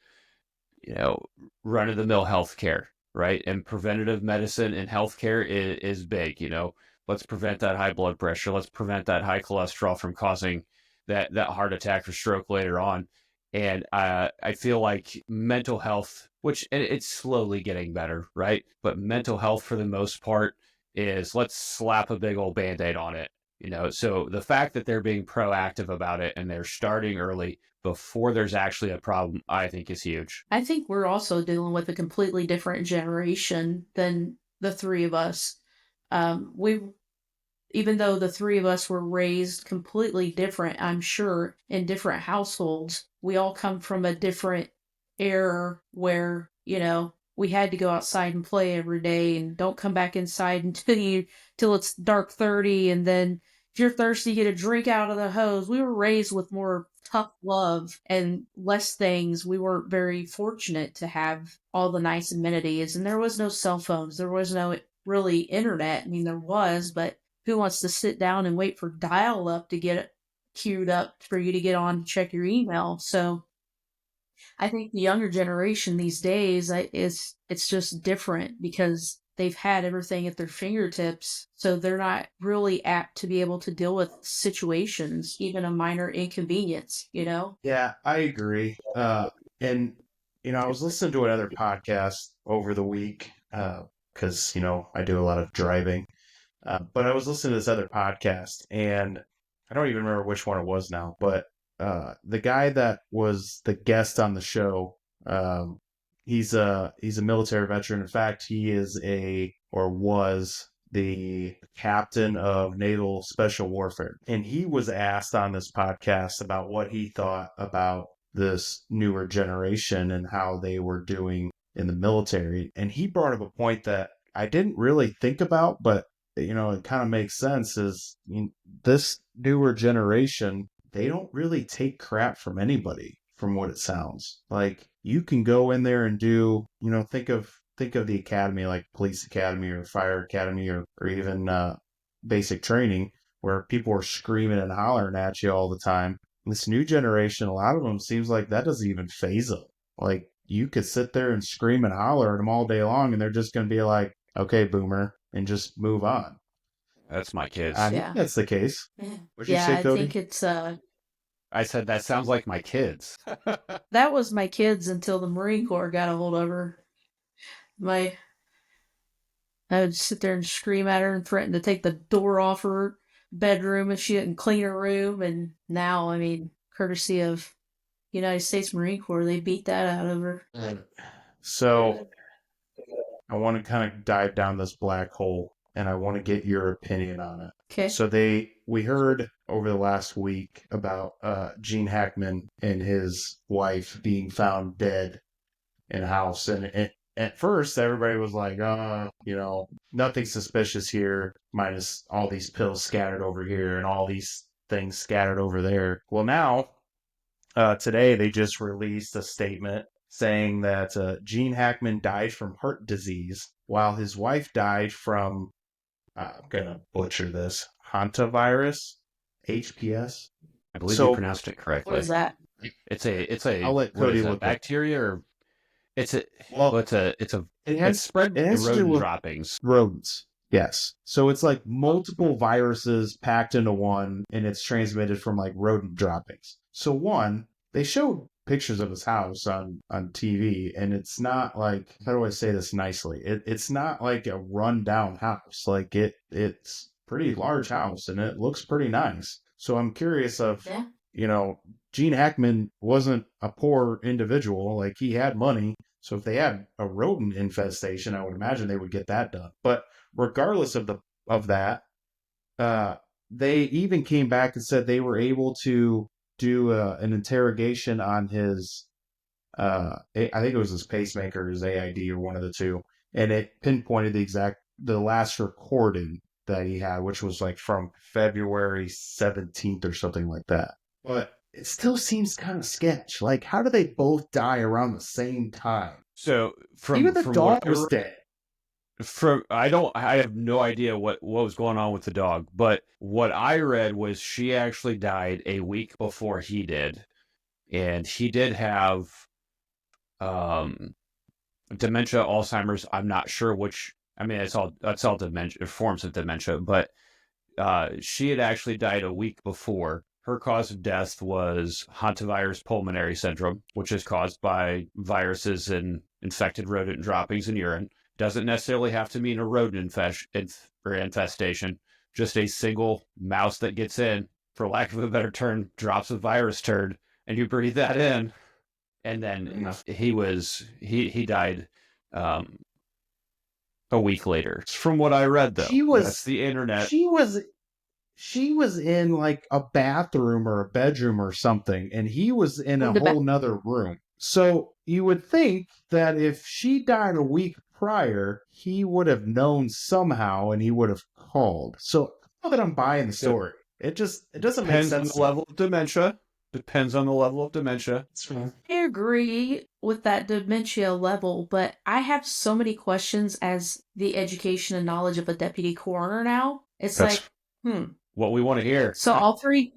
run-of-the-mill healthcare, right? And preventative medicine and healthcare is big, Let's prevent that high blood pressure. Let's prevent that high cholesterol from causing that heart attack or stroke later on. And I feel like mental health, which it's slowly getting better, right? But mental health, for the most part, is let's slap a big old Band-Aid on it. So the fact that they're being proactive about it and they're starting early before there's actually a problem, I think is huge. I think we're also dealing with a completely different generation than the three of us. even though the three of us were raised completely different, I'm sure, in different households, we all come from a different era where, we had to go outside and play every day and don't come back inside till it's dark 30. And then if you're thirsty, get a drink out of the hose. We were raised with more tough love and less things. We weren't very fortunate to have all the nice amenities, and there was no cell phones. There was no really internet. I mean, there was, but who wants to sit down and wait for dial up to get it queued up for you to get on to check your email? So I think the younger generation these days it's just different because they've had everything at their fingertips, so they're not really apt to be able to deal with situations, even a minor inconvenience, Yeah, I agree. And I was listening to another podcast over the week because I do a lot of driving, but I was listening to this other podcast, and I don't even remember which one it was now, but the guy that was the guest on the show, he's a military veteran. In fact, he is was the captain of Naval Special Warfare. And he was asked on this podcast about what he thought about this newer generation and how they were doing in the military. And he brought up a point that I didn't really think about, but it kind of makes sense, is this newer generation, they don't really take crap from anybody, from what it sounds. Like, you can go in there and do, think of the academy, like police academy or fire academy, or even basic training, where people are screaming and hollering at you all the time. This new generation, a lot of them, seems like that doesn't even faze them. Like, you could sit there and scream and holler at them all day long, and they're just going to be like, okay, boomer, and just move on. That's my kids. I think that's the case. What'd you say, I Cody? think it's I said that sounds like my kids. that was my kids until the Marine Corps got a hold of her. I would sit there and scream at her and threaten to take the door off her bedroom if she didn't clean her room. And now, I mean, courtesy of United States Marine Corps, they beat that out of her. So I want to kind of dive down this black hole, and I want to get your opinion on it. Okay. So we heard over the last week about Gene Hackman and his wife being found dead in a house. And at first, everybody was like, nothing suspicious here, minus all these pills scattered over here and all these things scattered over there. Well, now, today, they just released a statement saying that Gene Hackman died from heart disease, while his wife died from, I'm going to butcher this, hantavirus, HPS. I believe you pronounced it correctly. What is that? It's a I'll let Cody look bacteria, or it's spread it has to do rodent with droppings. Rodents. Yes. So it's like multiple viruses packed into one, and it's transmitted from like rodent droppings. So they showed pictures of his house on TV, and it's not like, how do I say this nicely? It's not like a rundown house. Like it's pretty large house, and it looks pretty nice. So I'm curious of, Gene Hackman wasn't a poor individual. Like, he had money. So if they had a rodent infestation, I would imagine they would get that done. But regardless of that, they even came back and said they were able to do an interrogation on his, I think it was his pacemaker, his AID, or one of the two, and it pinpointed the last recording that he had, which was like from February 17th or something like that. But it still seems kind of sketch. Like, how do they both die around the same time? So even the dog was dead. I have no idea what was going on with the dog, but what I read was she actually died a week before he did, and he did have dementia, Alzheimer's. I'm not sure which. I mean, that's all dementia, forms of dementia, but she had actually died a week before. Her cause of death was hantavirus pulmonary syndrome, which is caused by viruses and infected rodent droppings in urine. Doesn't necessarily have to mean a rodent infestation, just a single mouse that gets in, for lack of a better term, drops a virus turd, and you breathe that in. And then he died a week later. From what I read, though, that's the internet. she was in like a bathroom or a bedroom or something, and he was in a whole nother room. So you would think that if she died a week prior, he would have known somehow and he would have called. So now that I'm buying the story, it doesn't make sense. Depends on the level of dementia. Depends on the level of dementia. I agree with that dementia level, but I have so many questions as the education and knowledge of a deputy coroner now. It's That's what we want to hear. So all three,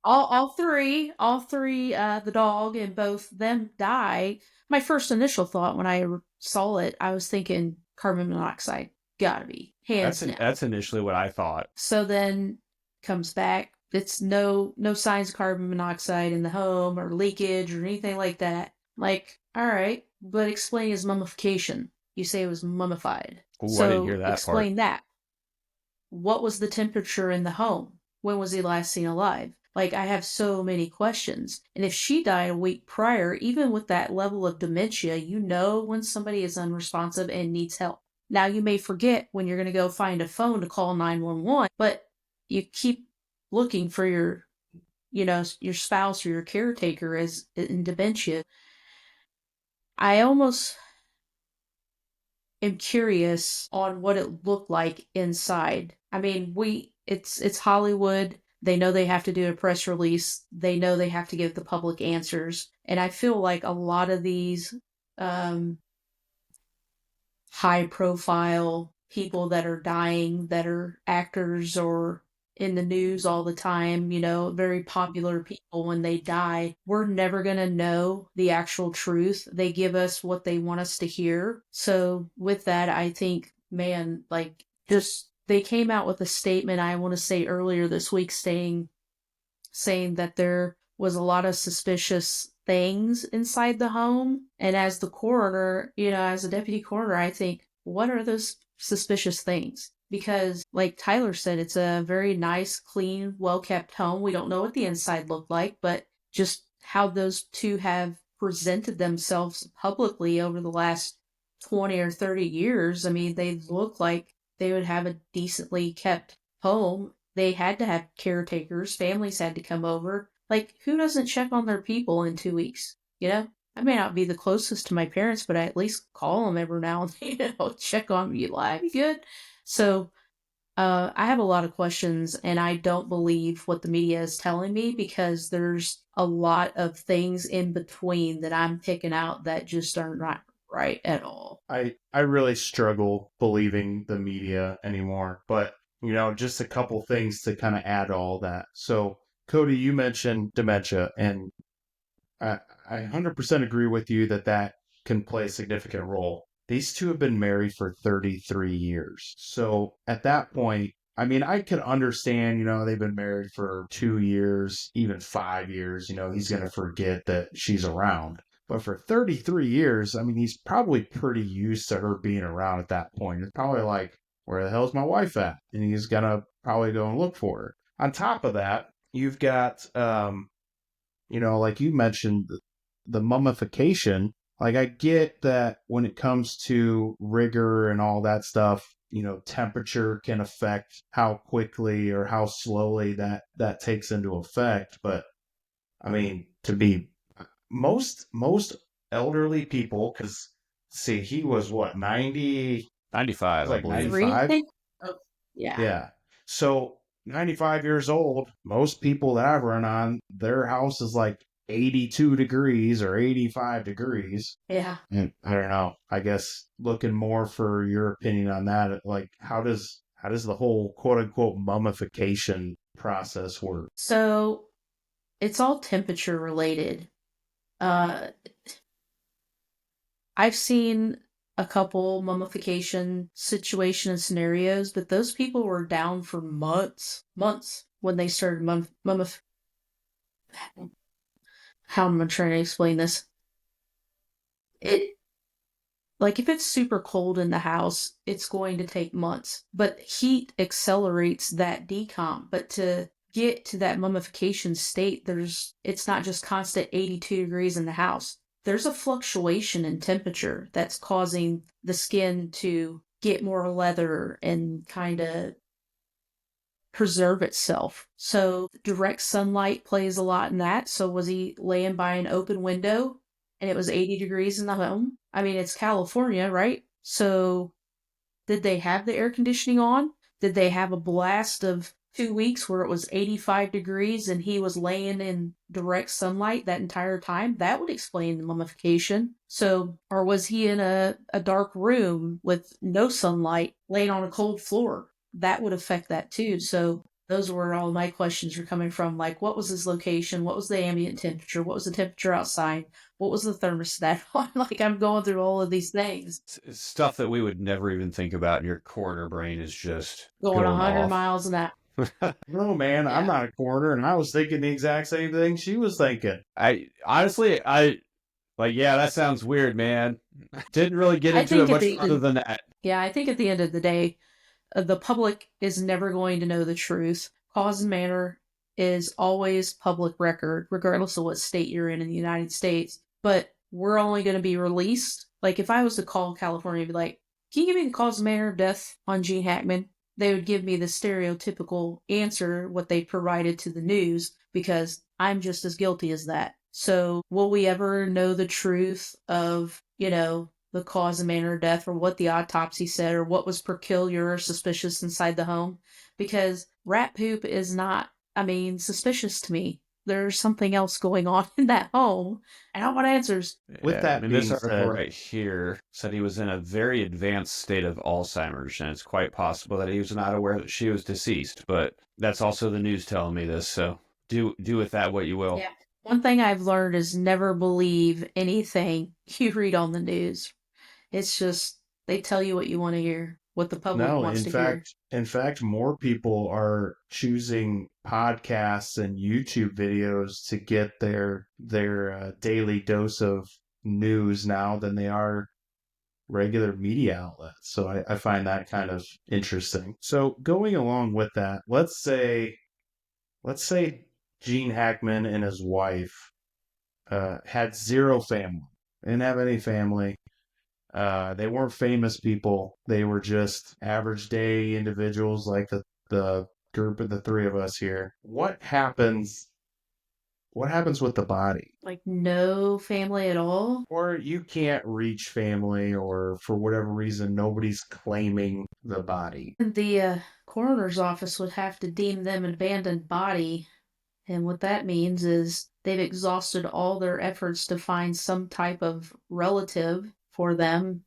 the dog and both them die. My first initial thought when I saw it, I was thinking carbon monoxide. Gotta be. Hands down. That's initially what I thought. So then comes back. It's no signs of carbon monoxide in the home or leakage or anything like that. Like, all right, but explain his mummification. You say it was mummified. Ooh, so I didn't hear that explain part. that. What was the temperature in the home? When was he last seen alive? Like, I have so many questions. And if she died a week prior, even with that level of dementia, you know when somebody is unresponsive and needs help. Now, you may forget when you're going to go find a phone to call 911, but you keep looking for your spouse or your caretaker as in dementia. I almost am curious on what it looked like inside. I mean, it's Hollywood. They know they have to do a press release. They know they have to give the public answers. And I feel like a lot of these high profile people that are dying, that are actors or in the news all the time, very popular people, when they die, we're never going to know the actual truth. They give us what they want us to hear. So with that, I think, man, like, just they came out with a statement, I want to say earlier this week, saying that there was a lot of suspicious things inside the home. And as the coroner, as a deputy coroner, I think, what are those suspicious things? Because, like Tyler said, it's a very nice, clean, well-kept home. We don't know what the inside looked like, but just how those two have presented themselves publicly over the last 20 or 30 years. I mean, they look like they would have a decently kept home. They had to have caretakers. Families had to come over. Like, who doesn't check on their people in 2 weeks? I may not be the closest to my parents, but I at least call them every now and then, check on them. You alive? You good? So I have a lot of questions, and I don't believe what the media is telling me, because there's a lot of things in between that I'm picking out that just aren't right at all. I really struggle believing the media anymore, but just a couple things to kind of add to all that. So Cody, you mentioned dementia, and I 100% agree with you that can play a significant role. These two have been married for 33 years. So at that point, I mean, I could understand, they've been married for 2 years, even 5 years, he's going to forget that she's around. But for 33 years, I mean, he's probably pretty used to her being around at that point. It's probably like, where the hell's my wife at? And he's going to probably go and look for her. On top of that, you've got, like you mentioned, the mummification. Like, I get that when it comes to rigor and all that stuff, temperature can affect how quickly or how slowly that takes into effect. But I mean, to be most elderly people, because see, he was what, 90? 95, like I believe. 95? Oh, yeah. Yeah. So 95 years old, most people that I've run on, their house is like 82 degrees or 85 degrees. Yeah. And I don't know, I guess looking more for your opinion on that, like how does the whole quote unquote mummification process work? So it's all temperature related. I've seen a couple mummification situation and scenarios, but those people were down for months when they started how am I trying to explain this? Like, if it's super cold in the house, it's going to take months. But heat accelerates that decomp. But to get to that mummification state, it's not just constant 82 degrees in the house. There's a fluctuation in temperature that's causing the skin to get more leather and kind of preserve itself. So direct sunlight plays a lot in that. So was he laying by an open window and it was 80 degrees in the home? I mean, it's California, right? So did they have the air conditioning on? Did they have a blast of 2 weeks where it was 85 degrees and he was laying in direct sunlight that entire time? That would explain the mummification. So, or was he in a dark room with no sunlight laying on a cold floor? That would affect that too. So those were all my questions were coming from, like, what was his location? What was the ambient temperature? What was the temperature outside? What was the thermostat on? Like, I'm going through all of these things. It's stuff that we would never even think about, and your coroner brain is just Going 100 off. miles an hour. No, man, I'm not a coroner, and I was thinking the exact same thing she was thinking. I honestly, yeah, that sounds weird, man. Didn't really get into it much further than that. Yeah, I think at the end of the day, the public is never going to know the truth. Cause and manner is always public record, regardless of what state you're in the United States. But we're only going to be released. Like, if I was to call California and be like, can you give me the cause and manner of death on Gene Hackman? They would give me the stereotypical answer, what they provided to the news, because I'm just as guilty as that. So will we ever know the truth of, the cause and manner of death, or what the autopsy said, or what was peculiar or suspicious inside the home? Because rat poop is not, suspicious to me. There's something else going on in that home, and I want answers. With that being this article said, right here said he was in a very advanced state of Alzheimer's, and it's quite possible that he was not aware that she was deceased. But that's also the news telling me this, so do with that what you will. Yeah. One thing I've learned is never believe anything you read on the news. It's just, they tell you what you want to hear, what the public wants to hear. In fact, more people are choosing podcasts and YouTube videos to get their daily dose of news now than they are regular media outlets. So I find that kind of interesting. So going along with that, let's say Gene Hackman and his wife had zero family. They didn't have any family. They weren't famous people. They were just average day individuals like the group of the three of us here. What happens with the body? Like, no family at all? Or you can't reach family, or for whatever reason, nobody's claiming the body. The coroner's office would have to deem them an abandoned body. And what that means is they've exhausted all their efforts to find some type of relative for them,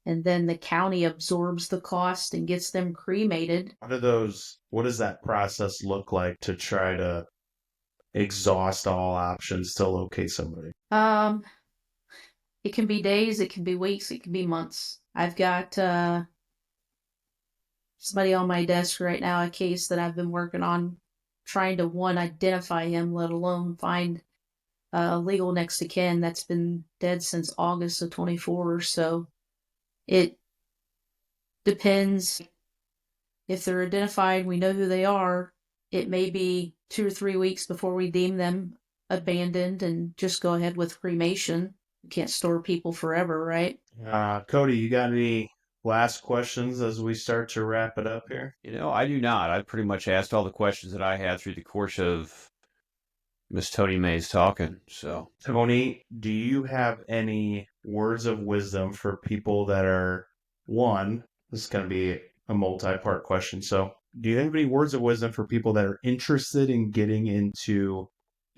and then the county absorbs the cost and gets them cremated. What does that process look like to try to exhaust all options to locate somebody? It can be days, it can be weeks, it can be months. I've got somebody on my desk right now, a case that I've been working on, trying to, identify him, let alone find legal next of kin that's been dead since August of 24. So it depends. If they're identified, we know who they are. It may be 2 or 3 weeks before we deem them abandoned and just go ahead with cremation. We can't store people forever, right? Cody, you got any last questions as we start to wrap it up here? I do not. I've pretty much asked all the questions that I had through the course of Miss Toni Mayes talking. So, Toni, do you have any words of wisdom for people that are, this is going to be a multi-part question. So, do you have any words of wisdom for people that are interested in getting into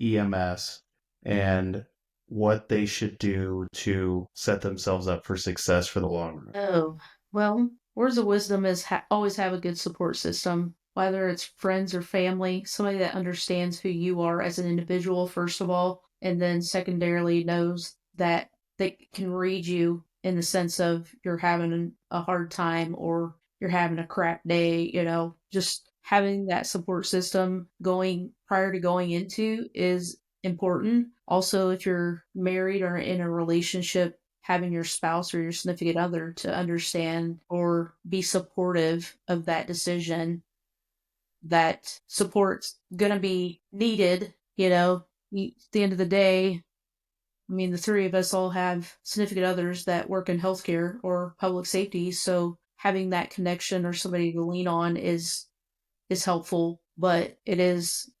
EMS and what they should do to set themselves up for success for the long run? Oh, well, words of wisdom is always have a good support system, whether it's friends or family, somebody that understands who you are as an individual, first of all, and then secondarily knows that they can read you in the sense of you're having a hard time or you're having a crap day, just having that support system prior to going into is important. Also, if you're married or in a relationship, having your spouse or your significant other to understand or be supportive of that decision. That support's going to be needed, at the end of the day. The three of us all have significant others that work in healthcare or public safety, so having that connection or somebody to lean on is is helpful, but it's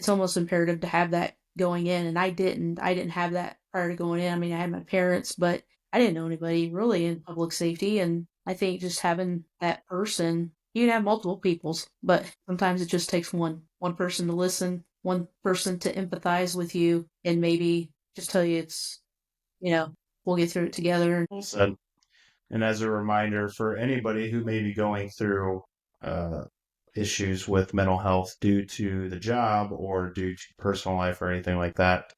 almost imperative to have that going in. And I didn't have that prior to going in. I mean, I had my parents, but I didn't know anybody really in public safety. And I think just having that person, you can have multiple peoples, but sometimes it just takes one person to listen, one person to empathize with you, and maybe just tell you we'll get through it together. Well said. And as a reminder for anybody who may be going through issues with mental health due to the job or due to personal life or anything like that,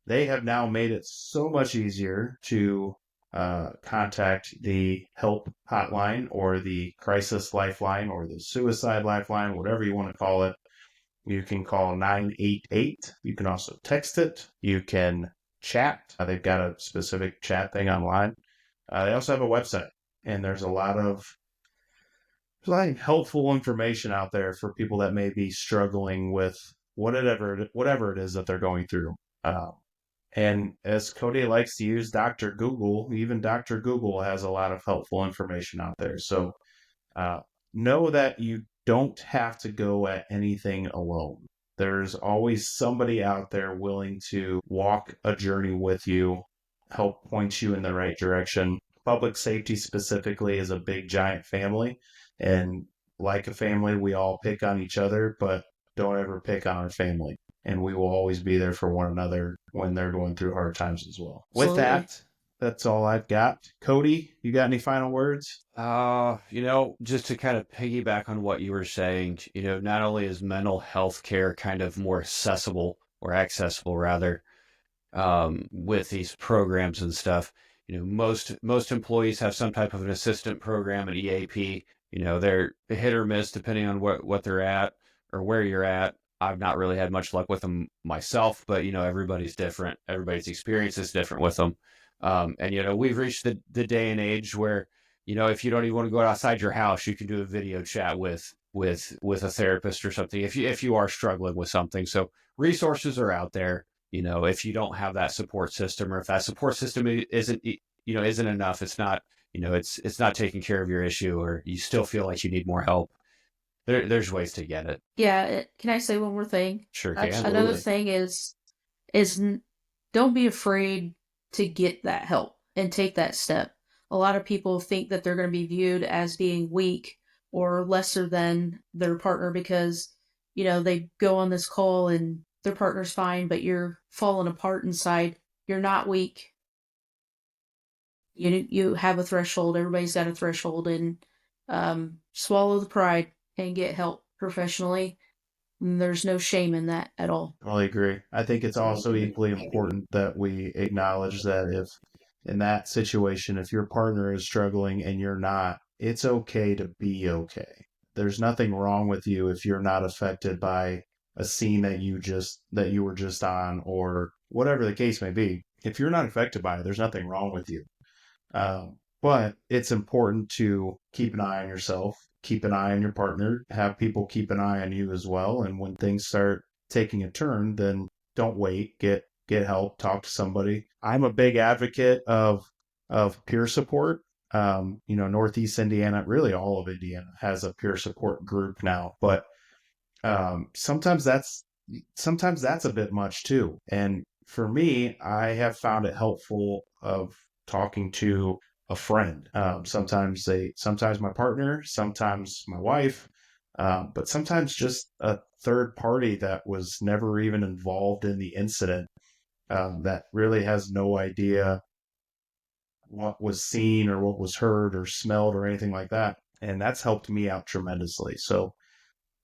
they have now made it so much easier to contact the help hotline or the crisis lifeline or the suicide lifeline, whatever you want to call it. You can call 988. You can also text it. You can chat. They've got a specific chat thing online. They also have a website, and there's a lot of helpful information out there for people that may be struggling with whatever it is that they're going through. And as Cody likes to use Dr. Google, even Dr. Google has a lot of helpful information out there. So know that you don't have to go at anything alone. There's always somebody out there willing to walk a journey with you, help point you in the right direction. Public safety specifically is a big, giant family. And like a family, we all pick on each other, but don't ever pick on our family. And we will always be there for one another when they're going through hard times as well. Absolutely. With that, that's all I've got. Cody, you got any final words? Just to kind of piggyback on what you were saying, not only is mental health care kind of more accessible rather, with these programs and stuff, most employees have some type of an assistant program, an EAP. They're hit or miss depending on what they're at or where you're at. I've not really had much luck with them myself, but everybody's different. Everybody's experience is different with them. And we've reached the day and age where if you don't even want to go outside your house, you can do a video chat with a therapist or something if you are struggling with something. So resources are out there. If you don't have that support system, or if that support system isn't enough, it's not it's not taking care of your issue, or you still feel like you need more help. There's ways to get it. Yeah. Can I say one more thing? Sure can. Another thing is don't be afraid to get that help and take that step. A lot of people think that they're going to be viewed as being weak or lesser than their partner because, they go on this call and their partner's fine, but you're falling apart inside. You're not weak. You have a threshold. Everybody's got a threshold, and swallow the pride and get help professionally. And there's no shame in that at all. I agree. I think it's also equally important that we acknowledge that if in that situation, if your partner is struggling and you're not, it's okay to be okay. There's nothing wrong with you if you're not affected by a scene that you were just on, or whatever the case may be. If you're not affected by it, there's nothing wrong with you. But it's important to keep an eye on yourself, keep an eye on your partner, have people keep an eye on you as well. And when things start taking a turn, then don't wait, get help, talk to somebody. I'm a big advocate of peer support. Northeast Indiana, really all of Indiana has a peer support group now, but sometimes that's a bit much too. And for me, I have found it helpful of talking to a friend. Sometimes my partner, sometimes my wife, but sometimes just a third party that was never even involved in the incident, that really has no idea what was seen or what was heard or smelled or anything like that. And that's helped me out tremendously. So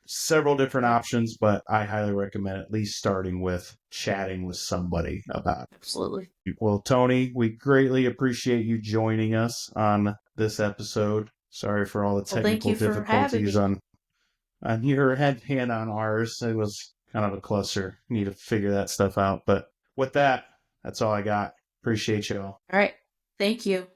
several different options, but I highly recommend at least starting with chatting with somebody about it. Absolutely. Well, Toni, we greatly appreciate you joining us on this episode. Sorry for all the technical difficulties on your end and on ours. It was kind of a cluster. Need to figure that stuff out. But with that, that's all I got. Appreciate you all. All right. Thank you.